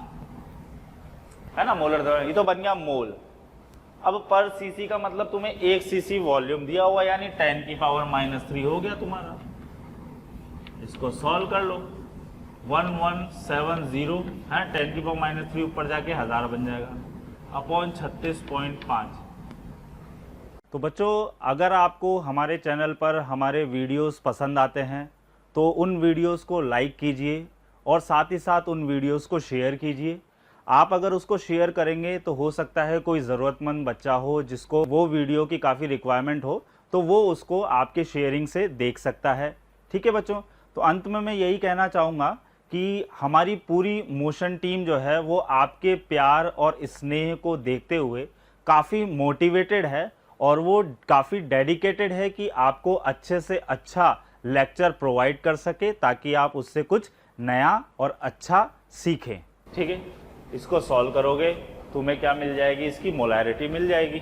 है ना, मोलर द्रव्यमान, ये तो बन गया मोल। अब पर सीसी का मतलब तुम्हें 1 सीसी वॉल्यूम दिया हुआ, यानी 10⁻³ हो गया तुम्हारा। इसको सॉल्व कर लो, 1170 है, 10⁻³ ऊपर जाके 1000 बन जाएगा अपॉन 36.5। तो बच्चों, अगर आपको हमारे चैनल पर हमारे वीडियोस पसंद आते हैं तो उन वीडियोस को लाइक कीजिए और साथ ही साथ उन वीडियोस को शेयर कीजिए। आप अगर उसको शेयर करेंगे तो हो सकता है कोई ज़रूरतमंद बच्चा हो जिसको वो वीडियो की काफ़ी रिक्वायरमेंट हो, तो वो उसको आपके शेयरिंग से देख सकता है। ठीक है बच्चों, तो अंत में मैं यही कहना चाहूँगा कि हमारी पूरी मोशन टीम जो है वो आपके प्यार और स्नेह को देखते हुए काफ़ी मोटिवेटेड है और वो काफ़ी डेडिकेटेड है कि आपको अच्छे से अच्छा लेक्चर प्रोवाइड कर सके ताकि आप उससे कुछ नया और अच्छा सीखें। ठीक है, इसको सॉल्व करोगे तुम्हें क्या मिल जाएगी, इसकी मोलैरिटी मिल जाएगी।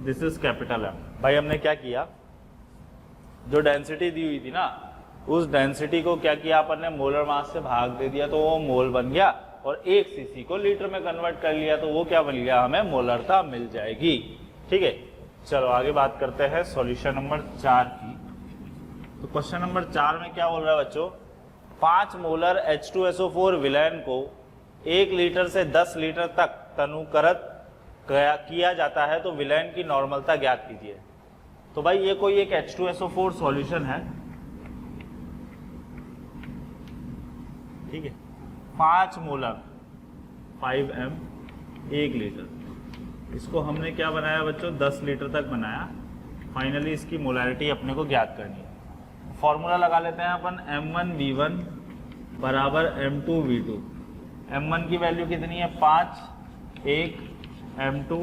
This is capital M. भाई हमने क्या किया, जो डेंसिटी दी हुई थी ना, उस डेंसिटी को क्या किया अपन ने, मोलर मास से भाग दे दिया तो वो मोल बन गया और 1 सीसी को लीटर में कन्वर्ट कर लिया तो वो क्या बन गया, हमें मोलरता मिल जाएगी। ठीक है, चलो आगे बात करते हैं सॉल्यूशन नंबर 4 की। तो क्वेश्चन नंबर 4 में क्या बोल रहा है बच्चों, 5 मोलर H2SO4 विलयन को 1 लीटर से 10 लीटर तक तनुकृत किया जाता है तो विलयन की नॉर्मलता ज्ञात कीजिए। तो भाई ये कोई एक H2SO4 सॉल्यूशन है, ठीक है, 5 मोलर 5m 1 लीटर, इसको हमने क्या बनाया बच्चों, 10 लीटर तक बनाया। फाइनली इसकी मोलैरिटी अपने को ज्ञात करनी है। फॉर्मूला लगा लेते हैं अपन, m1v1 बराबर m2v2। m1 की वैल्यू कितनी है 5, 1 m2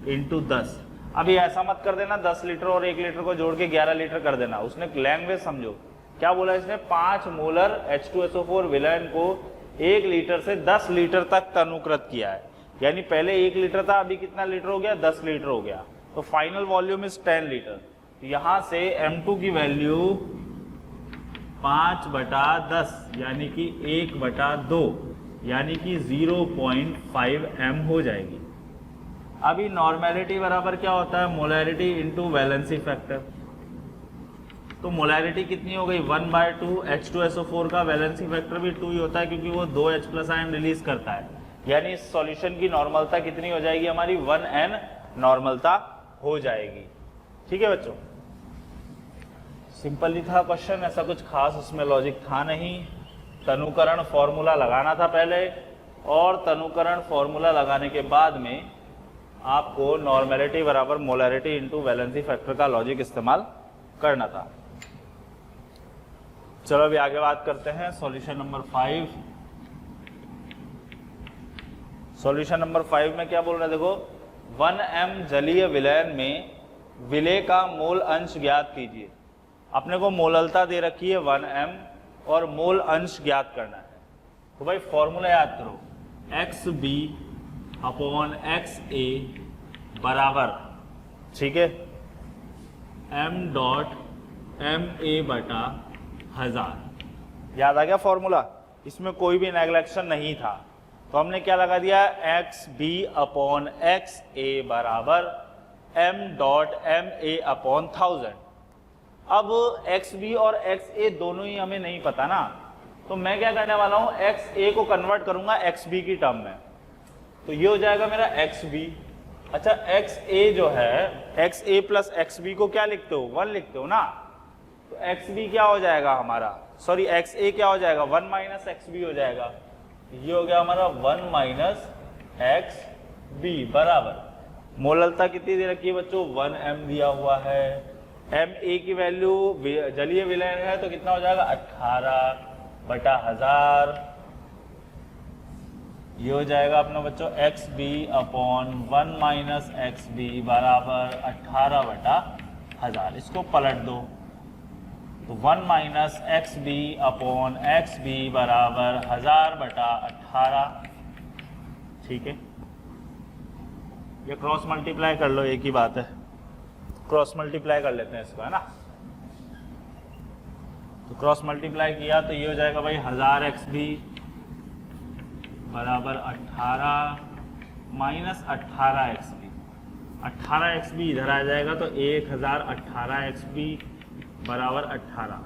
इंटू 10। अभी ऐसा मत कर देना 10 लीटर और 1 लीटर को जोड़ के 11 लीटर कर देना, उसने लैंग्वेज समझो क्या बोला इसने, 5 मोलर H2SO4 विलयन को 1 लीटर से 10 लीटर तक तनुकृत किया है। यानी पहले 1 लीटर था, अभी कितना लीटर हो गया, 10 लीटर हो गया, तो फाइनल वॉल्यूम इज 10 लीटर। यहां से m2 की वैल्यू 5/10 यानी कि 1/2 यानी कि 0.5 m हो जाएगी। अभी नॉर्मेलिटी बराबर क्या होता है, मोलैरिटी इंटू वैलेंसी फैक्टर। तो मोलैरिटी कितनी हो गई 1/2, H2SO4 का वैलेंसी फैक्टर भी 2 ही होता है क्योंकि वो 2 H+ आयन रिलीज करता है। यानी इस सॉल्यूशन की नॉर्मलता कितनी हो जाएगी हमारी, 1n नॉर्मलता हो जाएगी। ठीक है बच्चों, सिंपल ही था क्वेश्चन, ऐसा कुछ खास उसमें लॉजिक था नहीं। तनुकरण फॉर्मूला लगाना था पहले और तनुकरण फॉर्मूला लगाने के बाद में आपको नॉर्मेलिटी बराबर मोलैरिटी इंटू वैलेंसी फैक्टर का लॉजिक इस्तेमाल करना था। चलो अभी आगे बात करते हैं सॉल्यूशन नंबर 5। सॉल्यूशन नंबर 5 में क्या बोल रहे हैं, देखो 1m जलीय विलयन में विलेय का मोल अंश ज्ञात कीजिए। अपने को मोललता दे रखी है 1m और मोल अंश ज्ञात करना है। तो भाई फॉर्मूला याद करो, XB/XA बराबर, ठीक है, m.ma/1000। याद आ गया फॉर्मूला, इसमें कोई भी नेग्लेक्शन नहीं था। तो हमने क्या लगा दिया, XB/XA बराबर m.ma/1000। अब XB और XA दोनों ही हमें नहीं पता ना, तो मैं क्या करने वाला हूं, XA को कन्वर्ट करूंगा XB की टर्म में, तो ये हो जाएगा मेरा XB। अच्छा XA जो है, XA प्लस XB को क्या लिखते हो, 1 लिखते हो ना, तो XB क्या हो जाएगा हमारा, सॉरी XA क्या हो जाएगा, 1 माइनस XB हो जाएगा। ये हो गया हमारा 1 माइनस XB बराबर, मोललता कितनी दे रखी है बच्चों, 1m दिया हुआ है। Ma की वैल्यू जलीय विलयन है तो कितना हो जाएगा 18/1000। ये हो जाएगा अपना बच्चों XB/1 माइनस XB बराबर 18/1000। इसको पलट दो तो 1 माइनस XB/XB बराबर 1000/18। ठीक है, ये क्रॉस मल्टीप्लाई कर लो, एक ही बात है, क्रॉस मल्टीप्लाई कर लेते हैं इसको, है ना। तो क्रॉस मल्टीप्लाई किया तो ये हो जाएगा भाई 1000 XB बराबर 18 माइनस 18 XB। 18 XB इधर आ जाएगा तो 1018 XB बराबर 18।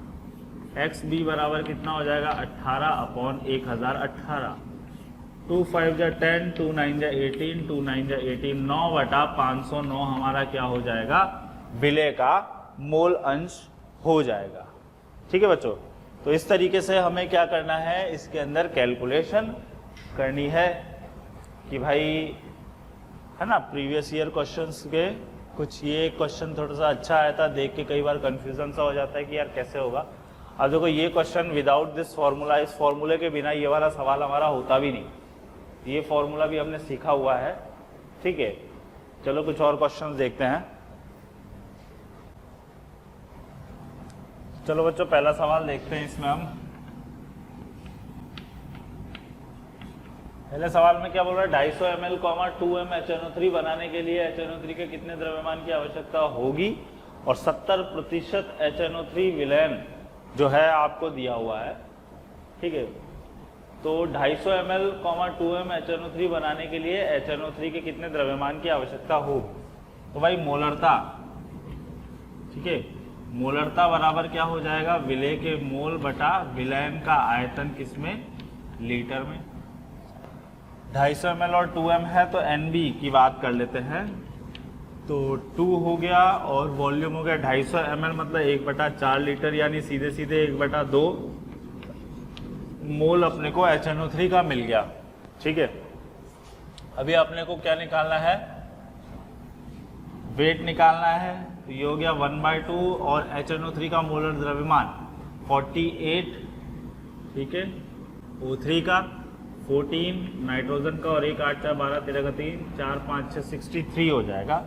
एक्स बी बराबर कितना हो जाएगा 18/1018। 2 5 जा 10, 2 9 जा 18, 2 9 जा 18, 9/509 हमारा क्या हो जाएगा, विलेय का मोल अंश हो जाएगा। ठीक है बच्चों, तो इस तरीके से हमें क्या करना है, इसके अंदर कैलकुलेशन करनी है कि भाई है ना, प्रीवियस ईयर क्वेश्चंस के कुछ ये क्वेश्चन थोड़ा सा अच्छा आया था, देख के कई बार कंफ्यूजन सा हो जाता है कि यार कैसे होगा। अब देखो ये क्वेश्चन विदाउट दिस फॉर्मूला, इस फॉर्मूले के बिना ये वाला सवाल हमारा होता भी नहीं, ये फॉर्मूला भी हमने सीखा हुआ है। ठीक है, चलो कुछ और क्वेश्चंस देखते हैं। चलो बच्चों पहला सवाल देखते हैं, इसमें हम पहले सवाल में क्या बोल रहा है, 250 ml 2m HNO3 बनाने के लिए HNO3 के कितने द्रव्यमान की आवश्यकता होगी, और 70% HNO3 विलयन जो है आपको दिया हुआ है। ठीक है, तो 250 ml 2m HNO3 बनाने के लिए HNO3 के कितने द्रव्यमान की आवश्यकता होगी। तो भाई मोलरता, ठीक है, मोलरता बराबर क्या हो जाएगा, विलेय के मोल बटा विलयन का आयतन किसमें, लीटर में। 250 ml और 2m है तो NB की बात कर लेते हैं, तो 2 हो गया और वॉल्यूम हो गया 250 ml मतलब 1/4 लीटर, यानी सीधे सीधे 1/2 मोल अपने को HNO3 का मिल गया। ठीक है, अभी अपने को क्या निकालना है, वेट निकालना है, तो ये हो गया 1/2 और HNO3 का मोलर द्रव्यमान 48, ठीक है, O3 का 14, नाइट्रोजन का और 1 8 4 12 13 का 3 4 5 6 63 हो जाएगा।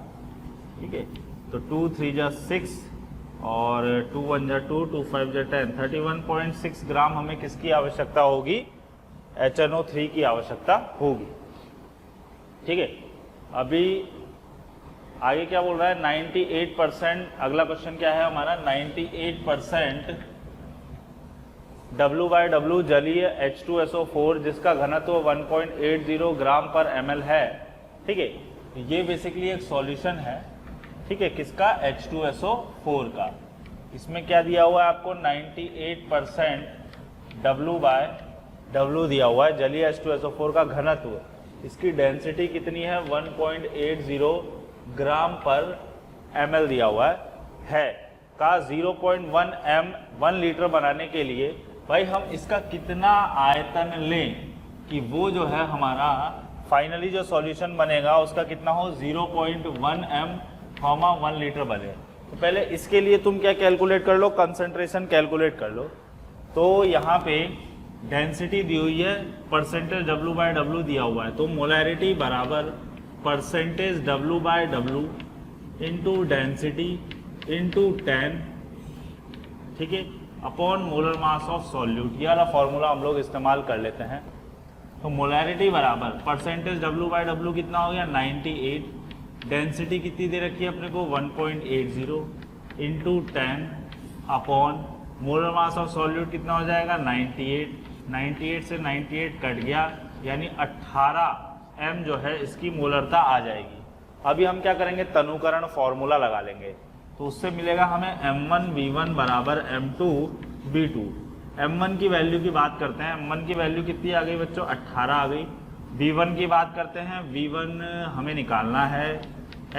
ठीक है, तो 2 3 जा 6 और 2 1 जा 2, 2 5 जा 10, 31.6 ग्राम हमें किसकी आवश्यकता होगी, HNO3 की आवश्यकता होगी। ठीक है, अभी आगे क्या बोल रहा है, 98%, अगला क्वेश्चन क्या है हमारा, 98% W/W जलीय H2SO4 जिसका घनत्व 1.80 ग्राम पर ml है। ठीक है, ये बेसिकली एक सॉल्यूशन है, ठीक है, किसका, H2SO4 का। इसमें क्या दिया हुआ है आपको, 98% W/W दिया हुआ है, जलीय H2SO4 का घनत्व, इसकी डेंसिटी कितनी है, 1.80 ग्राम पर ml दिया हुआ है का 0.1 m 1 लीटर बनाने के लिए भाई हम इसका कितना आयतन लें कि वो जो है हमारा फाइनली जो सॉल्यूशन बनेगा उसका कितना हो, 0.1 m 1 लीटर बने। तो पहले इसके लिए तुम क्या कैलकुलेट कर लो, कंसंट्रेशन कैलकुलेट कर लो। तो यहाँ पे डेंसिटी दी हुई है, परसेंटेज W/W दिया हुआ है, तो मोलैरिटी बराबर percentage W/W into density into 10, ठीक है, upon molar mass of solute. ये वाला फॉर्मूला हम लोग इस्तेमाल कर लेते हैं। तो मोलैरिटी बराबर परसेंटेज W/W कितना हो गया, 98, डेंसिटी कितनी दे रखी है अपने को, 1.80 into 10 upon molar mass of solute कितना हो जाएगा, 98, 98 से 98 कट गया, यानी 18 m जो है इसकी मोलरता आ जाएगी। अभी हम क्या करेंगे, तनुकरण फॉर्मूला लगा लेंगे, तो उससे मिलेगा हमें m1v1 बराबर m2v2। m1 की वैल्यू की बात करते हैं, m1 की वैल्यू कितनी आ गई बच्चों, 18 आ गई। v1 की बात करते हैं, v1 हमें निकालना है।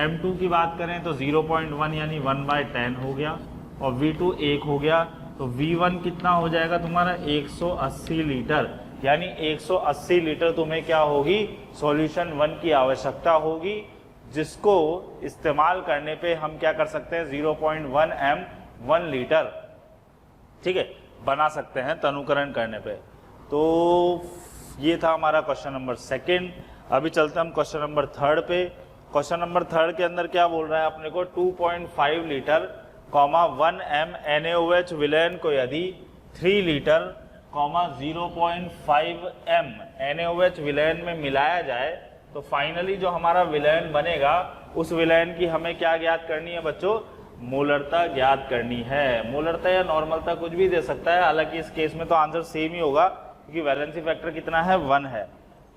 m2 की बात करें तो 0.1 यानी 1/10 हो गया, और v2 1 हो गया, तो v1 कितना हो जाएगा तुम्हारा, 180 लीटर, यानी 180 लीटर तुम्हें क्या होगी, सॉल्यूशन 1 की आवश्यकता होगी, जिसको इस्तेमाल करने पे हम क्या कर सकते हैं, 0.1 m 1 लीटर, ठीक है, बना सकते हैं तनुकरण करने पे। तो ये था हमारा क्वेश्चन नंबर 2। अभी चलते हैं हम क्वेश्चन नंबर 3 पे। क्वेश्चन नंबर 3 के अंदर क्या बोल रहा है अपने को, 2.5 लीटर 1 m NaOH विलयन को यदि 3 लीटर 0.5 m NaOH विलयन में मिलाया जाए तो फाइनली जो हमारा विलयन बनेगा उस विलयन की हमें क्या ज्ञात करनी है बच्चों, मोलरता ज्ञात करनी है। मोलरता या नॉर्मलता कुछ भी दे सकता है, हालांकि इस केस में तो आंसर सेम ही होगा क्योंकि वैलेंसी फैक्टर कितना है, 1 है।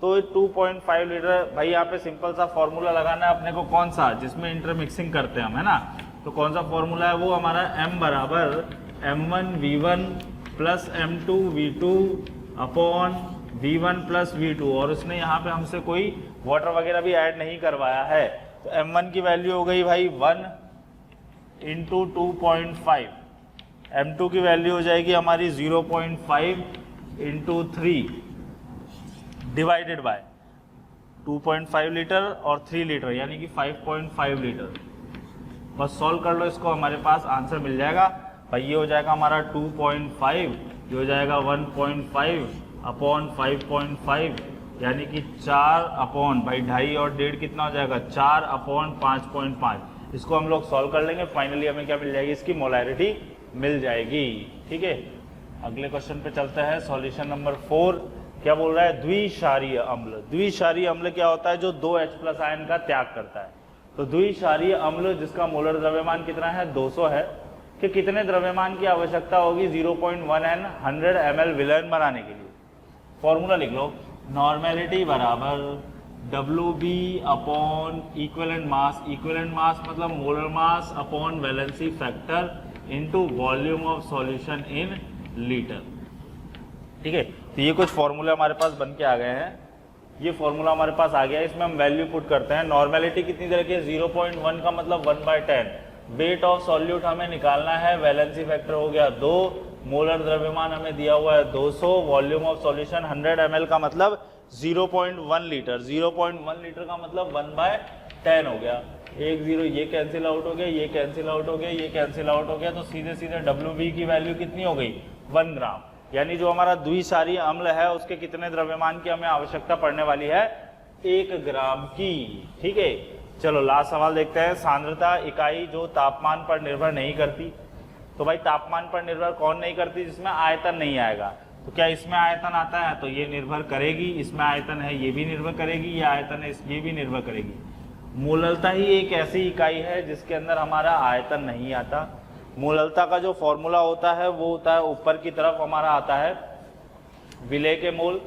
तो 2.5 लीटर, भाई यहाँ पे सिंपल सा फॉर्मूला लगाना है अपने को, कौन सा, जिसमें इंटरमिक्सिंग करते हैं हम, है ना। तो कौन सा फॉर्मूला है वो हमारा, m बराबर m1v1 plus M2V2 upon V1 plus V2, और उसने यहाँ पे हमसे कोई वाटर वगैरह भी ऐड नहीं करवाया है। तो M1 की वैल्यू हो गई भाई 1 इंटू 2.5, M2 की वैल्यू हो जाएगी हमारी 0.5 इंटू 3 डिवाइडेड बाय 2.5 लीटर और 3 लीटर यानी कि 5.5 लीटर। बस सॉल्व कर लो इसको, हमारे पास आंसर मिल जाएगा भाई। ये हो जाएगा हमारा 2.5, ये हो जाएगा 1.5 अपॉन 5.5 यानी कि 4 अपॉन भाई 2.5 और 1.5 कितना हो जाएगा 4 अपॉन 5.5। इसको हम लोग सॉल्व कर लेंगे, फाइनली हमें क्या मिल जाएगी, इसकी मोलैरिटी मिल जाएगी। ठीक है, अगले क्वेश्चन पे चलते हैं। सॉल्यूशन नंबर 4 क्या बोल रहा है, द्विक्षारीय अम्ल। द्विक्षारीय अम्ल क्या होता है, जो 2H+ आयन का त्याग करता है। तो द्विक्षारीय अम्ल जिसका मोलर द्रव्यमान कितना है 200 है, कि कितने द्रव्यमान की आवश्यकता होगी 0.1 N 100 ml विलयन बनाने के लिए। फॉर्मूला लिख लो, नॉर्मेलिटी बराबर WB upon equivalent mass, equivalent mass मतलब molar mass upon valency factor into volume of solution in litre. ठीक है, तो ये कुछ फॉर्मूले हमारे पास बन के आ गए हैं। ये फॉर्मूला हमारे पास आ गया है, इसमें हम वैल्यू पुट करते हैं। नॉर्मेलिटी कितनी तरह की है 0.1 का मतलब 1/10। वेट ऑफ सॉल्यूट हमें निकालना है, वैलेंसी फैक्टर हो गया 2, मोलर द्रव्यमान हमें दिया हुआ है 200, वॉल्यूम ऑफ सॉल्यूशन 100 ml का मतलब 0.1 लीटर, 0.1 लीटर का मतलब 1/10 हो गया। 1 0 ये कैंसिल आउट हो गया, ये कैंसिल आउट हो गया, ये कैंसिल आउट हो गया, तो सीधे सीधे WB की वैल्यू कितनी हो गई 1 ग्राम। यानी जो हमारा द्विक्षारीय अम्ल है उसके कितने द्रव्यमान की हमें आवश्यकता पड़ने वाली है 1 ग्राम की। ठीक है, चलो लास्ट सवाल देखते हैं। सांद्रता इकाई जो तापमान पर निर्भर नहीं करती। तो भाई तापमान पर निर्भर कौन नहीं करती, जिसमें आयतन नहीं आएगा। तो क्या इसमें आयतन आता है, तो ये निर्भर करेगी, इसमें आयतन है ये भी निर्भर करेगी, ये आयतन है ये भी निर्भर करेगी। मोललता ही एक ऐसी इकाई है जिसके अंदर हमारा आयतन नहीं आता। मोललता का जो फॉर्मूला होता है वो होता है, ऊपर की तरफ हमारा आता है विलेय के मोल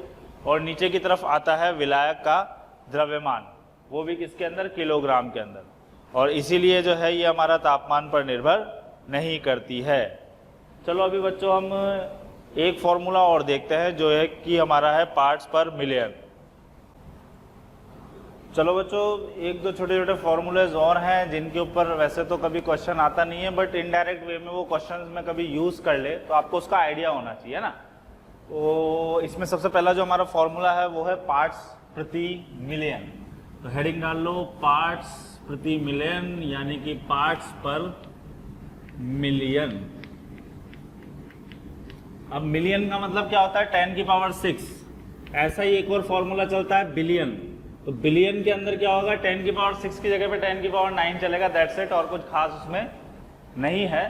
और नीचे की तरफ आता है विलायक का द्रव्यमान, वो भी किसके अंदर, किलोग्राम के अंदर। और इसीलिए जो है ये हमारा तापमान पर निर्भर नहीं करती है। चलो अभी बच्चों हम एक फॉर्मूला और देखते हैं जो है कि हमारा है पार्ट्स पर मिलियन। चलो बच्चों एक दो छोटे छोटे फॉर्मूलेज और हैं जिनके ऊपर वैसे तो कभी क्वेश्चन आता नहीं है, बट इनडायरेक्ट वे में वो क्वेश्चंस में कभी यूज कर ले तो आपको उसका आइडिया होना चाहिए ना। तो इसमें सबसे पहला जो हमारा फॉर्मूला है वो है पार्ट्स प्रति मिलियन। तो हेडिंग डाल लो पार्ट्स प्रति मिलियन, यानी कि पार्ट्स पर मिलियन। अब मिलियन का मतलब क्या होता है 10⁶। ऐसा ही एक और फॉर्मूला चलता है बिलियन। तो बिलियन के अंदर क्या होगा 10⁶ की जगह पे 10⁹ चलेगा, दैट्स इट, और कुछ खास उसमें नहीं है।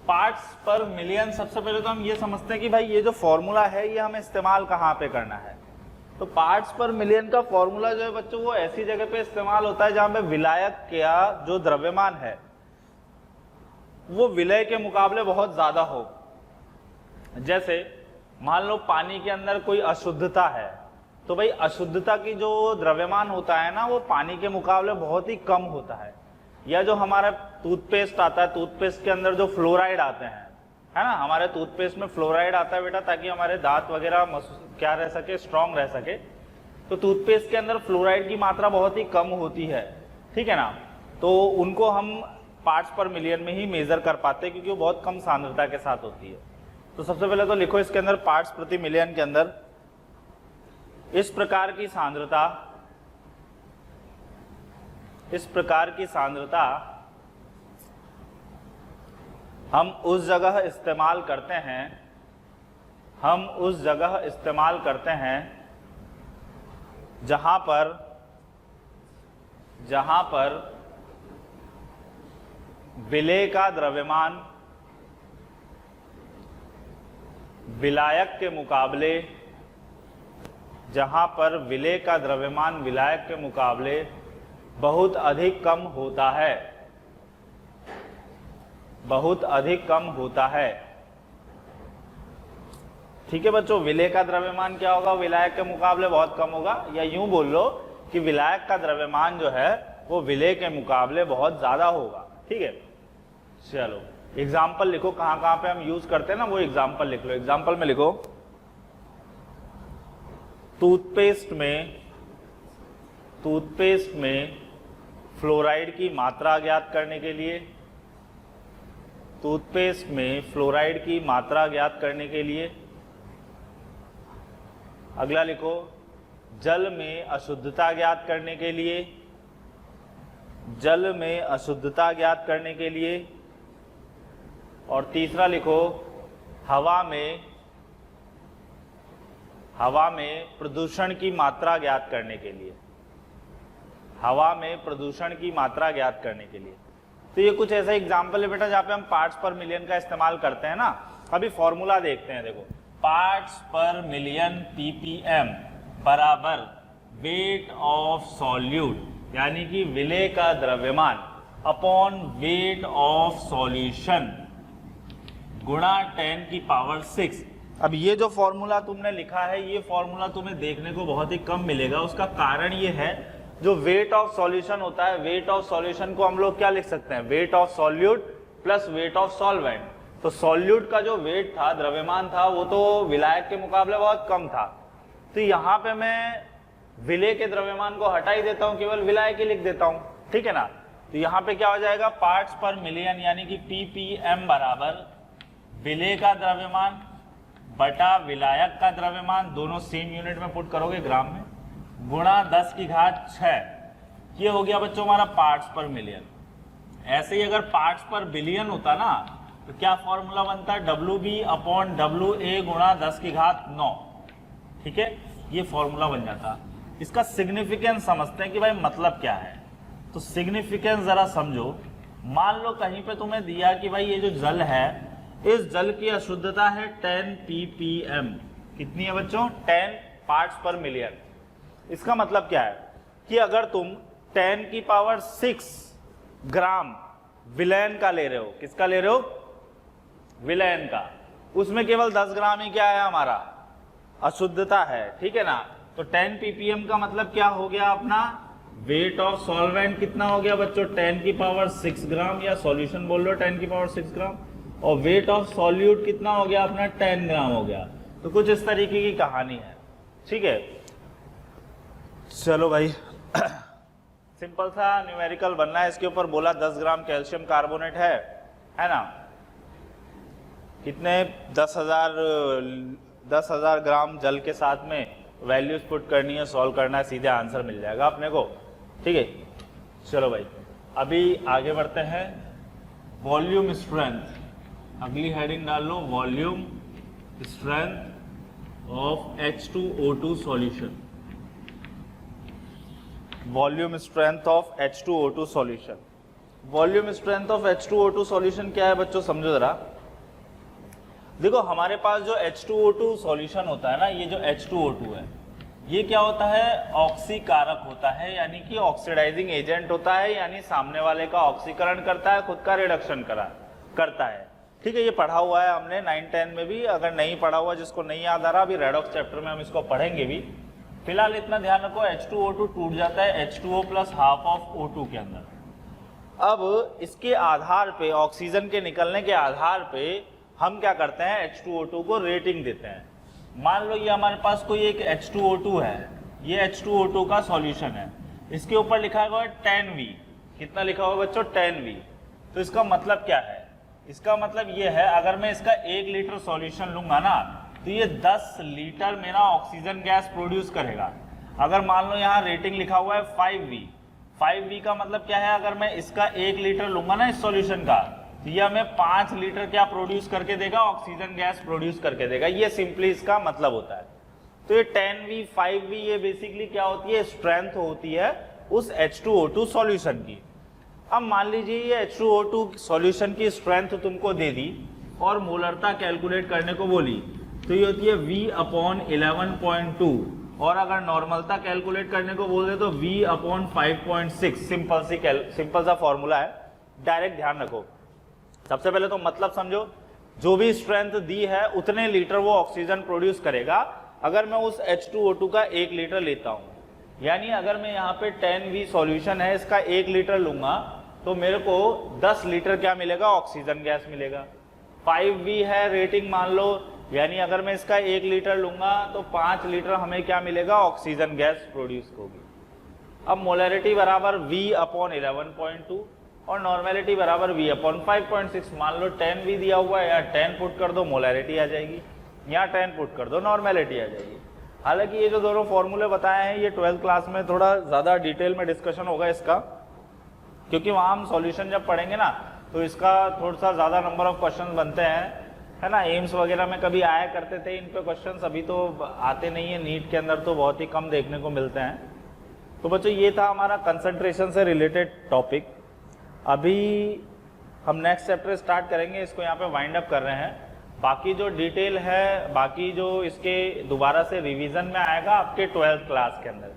पार्ट्स पर मिलियन, सबसे पहले तो हम ये समझते हैं कि भाई ये जो फॉर्मूला है ये हमें इस्तेमाल कहाँ पे करना है। तो पार्ट्स पर मिलियन का फॉर्मूला जो है बच्चों वो ऐसी जगह पे इस्तेमाल होता है जहां पे विलायक का जो द्रव्यमान है वो विलय के मुकाबले बहुत ज्यादा हो। जैसे मान लो पानी के अंदर कोई अशुद्धता है, तो भाई अशुद्धता की जो द्रव्यमान होता है ना वो पानी के मुकाबले बहुत ही कम होता है। या जो हमारा टूथपेस्ट आता है, टूथपेस्ट के अंदर जो फ्लोराइड आते हैं, है ना, हमारे टूथपेस्ट में फ्लोराइड आता है बेटा ताकि हमारे दांत वगैरह क्या रह सके, स्ट्रांग रह सके। तो टूथपेस्ट के अंदर फ्लोराइड की मात्रा बहुत ही कम होती है, ठीक है ना। तो उनको हम पार्ट्स पर मिलियन में ही मेजर कर पाते हैं क्योंकि वो बहुत कम सांद्रता के साथ होती है। तो सबसे पहले तो लिखो इसके अंदर पार्ट्स प्रति मिलियन के अंदर इस प्रकार की सांद्रता हम उस जगह इस्तेमाल करते हैं जहां पर विलेय का द्रव्यमान विलायक के मुकाबले बहुत अधिक कम होता है। ठीक है बच्चों, विलेय का द्रव्यमान क्या होगा, विलायक के मुकाबले बहुत कम होगा, या यूं बोल लो कि विलायक का द्रव्यमान जो है वो विलेय के मुकाबले बहुत ज्यादा होगा। ठीक है, चलो एग्जाम्पल लिखो, कहाँ कहाँ पे हम यूज करते हैं ना वो एग्जाम्पल लिख लो। एग्जाम्पल में लिखो टूथपेस्ट में फ्लोराइड की मात्रा ज्ञात करने के लिए, टूथपेस्ट में फ्लोराइड की मात्रा ज्ञात करने के लिए। अगला लिखो जल में अशुद्धता ज्ञात करने के लिए, जल में अशुद्धता ज्ञात करने के लिए। और तीसरा लिखो हवा में प्रदूषण की मात्रा ज्ञात करने के लिए, हवा में प्रदूषण की मात्रा ज्ञात करने के लिए। तो ये कुछ ऐसा एग्जाम्पल है बेटा जहाँ पे हम पार्ट्स पर मिलियन का इस्तेमाल करते हैं ना। अभी फॉर्मूला देखते हैं, देखो पार्ट्स पर मिलियन ppm बराबर वेट ऑफ सॉल्यूट यानी कि विलेय का द्रव्यमान अपॉन वेट ऑफ सॉल्यूशन गुणा 10 की पावर 6। अब ये जो फॉर्मूला तुमने लिखा है ये फॉर्मूला तुम्हें देखने को बहुत ही कम मिलेगा। उसका कारण ये है जो वेट ऑफ सॉल्यूशन होता है, वेट ऑफ सॉल्यूशन को हम लोग क्या लिख सकते हैं, weight of solute plus weight of solvent. तो सॉल्यूट का जो वेट था, द्रव्यमान था, वो तो विलायक के मुकाबले बहुत कम था। तो यहाँ पे मैं विलेय के द्रव्यमान को हटा ही देता हूँ, केवल विलायक ही लिख देता हूँ, ठीक है ना। तो यहाँ पे क्या हो जाएगा, पार्ट्स पर मिलियन यानी कि ppm बराबर विलेय का द्रव्यमान बटा विलायक का द्रव्यमान, दोनों सेम यूनिट में पुट करोगे ग्राम में, गुणा 10 की घात 6। ये हो गया बच्चों हमारा पार्ट्स पर मिलियन। ऐसे ही अगर पार्ट्स पर बिलियन होता ना तो क्या फॉर्मूला बनता है, WB अपॉन WA गुणा 10 की घात 9, ठीक है, ये फॉर्मूला बन जाता। इसका सिग्निफिकेंस समझते हैं कि भाई मतलब क्या है। तो सिग्निफिकेंस जरा समझो। मान लो कहीं पे तुम्हें दिया कि भाई ये जो जल है, इस जल की अशुद्धता है 10 ppm। कितनी है बच्चों, 10 पार्ट्स पर मिलियन। इसका मतलब क्या है कि अगर तुम 10 की पावर 6 ग्राम विलयन का ले रहे हो, किसका ले रहे हो, विलयन का, उसमें केवल 10 ग्राम ही क्या है हमारा, अशुद्धता है, ठीक है ना। तो 10 ppm का मतलब क्या हो गया अपना, वेट ऑफ सॉल्वेंट कितना हो गया बच्चों, 10 की पावर 6 ग्राम, या सॉल्यूशन बोल लो 10 की पावर 6 ग्राम। और वेट ऑफ सॉल्यूट कितना हो गया अपना, 10 ग्राम हो गया। तो कुछ इस तरीके की कहानी है, ठीक है। चलो भाई सिंपल सा न्यूमेरिकल बनना है। इसके ऊपर बोला 10 ग्राम कैल्शियम कार्बोनेट है ना, कितने 10,000 ग्राम जल के साथ में वैल्यूज पुट करनी है, सॉल्व करना है, सीधे आंसर मिल जाएगा अपने को, ठीक है। चलो भाई अभी आगे बढ़ते हैं। वॉल्यूम स्ट्रेंथ, अगली हेडिंग डाल लो, volume strength of H2O2 solution. Volume strength of H2O2 solution. Volume strength of H2O2 solution क्या है बच्चों, समझो जरा। देखो हमारे पास जो H2O2 सॉल्यूशन होता है ना, ये जो H2O2 है, ये क्या होता है, ऑक्सीकारक होता है, यानी कि ऑक्सीडाइजिंग एजेंट होता है, यानी सामने वाले का ऑक्सीकरण करता है, खुद का रिडक्शन करता है, ठीक है। ये पढ़ा हुआ है हमने 9-10 में भी। अगर नहीं पढ़ा हुआ, जिसको नहीं याद आ रहा, अभी रेडॉक्स चैप्टर में हम इसको पढ़ेंगे भी। फिलहाल इतना ध्यान रखो, H2O2 टूट जाता है H2O plus half of O2 के अंदर। अब इसके आधार पे, ऑक्सीजन के निकलने के आधार पे हम क्या करते हैं, H2O2 को रेटिंग देते हैं। मान लो ये हमारे पास कोई एक H2O2 है, ये H2O2 का सॉल्यूशन है, इसके ऊपर लिखा हुआ है 10V। कितना लिखा हुआ बच्चों, 10V। तो इसका मतलब क्या है, इसका मतलब ये है अगर मैं इसका 1 लीटर सॉल्यूशन लूंगा ना, तो ये 10 लीटर मेरा ऑक्सीजन गैस प्रोड्यूस करेगा। अगर मान लो यहाँ रेटिंग लिखा हुआ है 5V का मतलब क्या है, अगर मैं इसका 1 लीटर लूंगा ना इस सॉल्यूशन का, तो यह हमें 5 लीटर क्या प्रोड्यूस करके देगा, ऑक्सीजन गैस प्रोड्यूस करके देगा। ये सिंपली इसका मतलब होता है। तो ये 10V 5V ये बेसिकली क्या होती है, स्ट्रेंथ होती है उस H2O2 सॉल्यूशन की। अब मान लीजिए ये H2O2 सॉल्यूशन की स्ट्रेंथ तुमको दे दी और मोलरता कैलकुलेट करने को बोली, तो ये होती है V/11.2, और अगर नॉर्मलता कैलकुलेट करने को बोल दे तो V/5.6। सिंपल सा फॉर्मूला है, डायरेक्ट ध्यान रखो। सबसे पहले तो मतलब समझो, जो भी स्ट्रेंथ दी है उतने लीटर वो ऑक्सीजन प्रोड्यूस करेगा। अगर मैं उस H2O2 का 1 लीटर लेता हूं, यानी अगर मैं यहाँ पे 10V सॉल्यूशन है, इसका 1 लीटर लूंगा, तो मेरे को 10 लीटर क्या मिलेगा, ऑक्सीजन गैस मिलेगा। 5V है रेटिंग मान लो, यानी अगर मैं इसका 1 लीटर लूंगा तो 5 लीटर हमें क्या मिलेगा, ऑक्सीजन गैस प्रोड्यूस होगी। अब मोलैरिटी बराबर V/11.2 और नॉर्मेलिटी बराबर V/5.6। मान लो 10V दिया हुआ है, या 10 पुट कर दो मोलैरिटी आ जाएगी, या 10 पुट कर दो नॉर्मेलिटी आ जाएगी। हालांकि ये जो दोनों फॉर्मूले बताए हैं ये 12th क्लास में थोड़ा ज़्यादा डिटेल में डिस्कशन होगा इसका, क्योंकि वहाँ हम सॉल्यूशन जब पढ़ेंगे ना तो इसका थोड़ा सा ज़्यादा नंबर ऑफ क्वेश्चन बनते हैं, है ना। एम्स वगैरह में कभी आया करते थे इन पे क्वेश्चन, अभी तो आते नहीं है, नीट के अंदर तो बहुत ही कम देखने को मिलते हैं। तो बच्चों ये था हमारा कंसंट्रेशन से रिलेटेड टॉपिक। अभी हम नेक्स्ट चैप्टर स्टार्ट करेंगे, इसको यहाँ पे वाइंड अप कर रहे हैं। बाकी जो डिटेल है, बाकी जो इसके दोबारा से रिवीजन में आएगा आपके 12th क्लास के अंदर।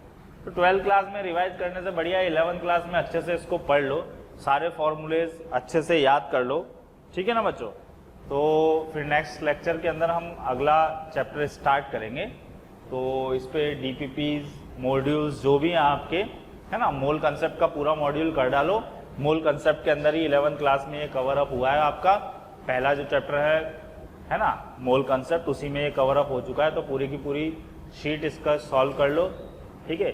तो 12th क्लास में रिवाइज करने से बढ़िया 11th क्लास में अच्छे से इसको पढ़ लो, सारे फॉर्मूलेज अच्छे से याद कर लो, ठीक है ना बच्चों। तो फिर नेक्स्ट लेक्चर के अंदर हम अगला चैप्टर स्टार्ट करेंगे। तो इस पे DPPs, मॉड्यूल्स जो भी हैं आपके, है ना, मोल कंसेप्ट का पूरा मॉड्यूल कर डालो। मोल कंसेप्ट के अंदर ही 11th क्लास में ये कवर अप हुआ है आपका। पहला जो चैप्टर है ना मोल कंसेप्ट, उसी में ये कवर अप हो चुका है। तो पूरी की पूरी शीट इसका सॉल्व कर लो, ठीक है।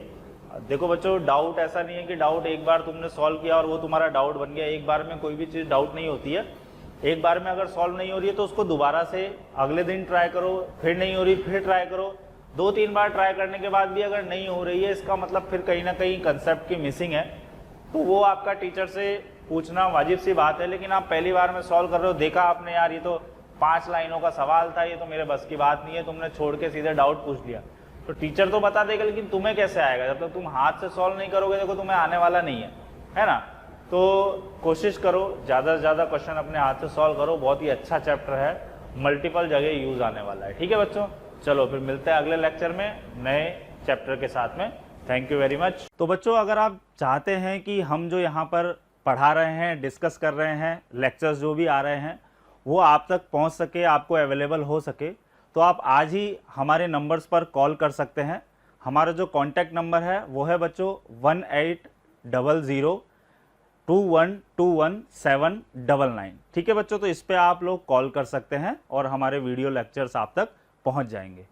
देखो बच्चों, डाउट ऐसा नहीं है कि डाउट एक बार तुमने सॉल्व किया और वो तुम्हारा डाउट बन गया। एक बार में कोई भी चीज़ डाउट नहीं होती है। एक बार में अगर सॉल्व नहीं हो रही है तो उसको दोबारा से अगले दिन ट्राई करो, फिर नहीं हो रही फिर ट्राई करो। 2-3 बार ट्राई करने के बाद भी अगर नहीं हो रही है, इसका मतलब फिर कहीं ना कहीं कंसेप्ट की मिसिंग है। तो वो आपका टीचर से पूछना वाजिब सी बात है। लेकिन आप पहली बार में सॉल्व कर रहे हो, देखा आपने यार ये तो 5 लाइनों का सवाल था, ये तो मेरे बस की बात नहीं है, तुमने छोड़ के सीधे डाउट पूछ लिया, तो टीचर तो बता देगा लेकिन तुम्हें कैसे आएगा जब तक तुम हाथ से सॉल्व नहीं करोगे। देखो तुम्हें आने वाला नहीं है ना। तो कोशिश करो ज़्यादा से ज़्यादा क्वेश्चन अपने हाथ से सॉल्व करो। बहुत ही अच्छा चैप्टर है, मल्टीपल जगह यूज आने वाला है, ठीक है बच्चों। चलो फिर मिलते हैं अगले लेक्चर में नए चैप्टर के साथ में। Thank you very much. तो बच्चों, अगर आप चाहते हैं कि हम जो यहाँ पर पढ़ा रहे हैं, डिस्कस कर रहे हैं, लेक्चर्स जो भी आ रहे हैं वो आप तक पहुँच सके, आपको अवेलेबल हो सके, तो आप आज ही हमारे नंबर्स पर कॉल कर सकते हैं। हमारा जो कॉन्टैक्ट नंबर है वो है बच्चों 180021217999, ठीक है बच्चों। तो इस पे आप लोग कॉल कर सकते हैं और हमारे वीडियो लेक्चर्स आप तक पहुंच जाएंगे।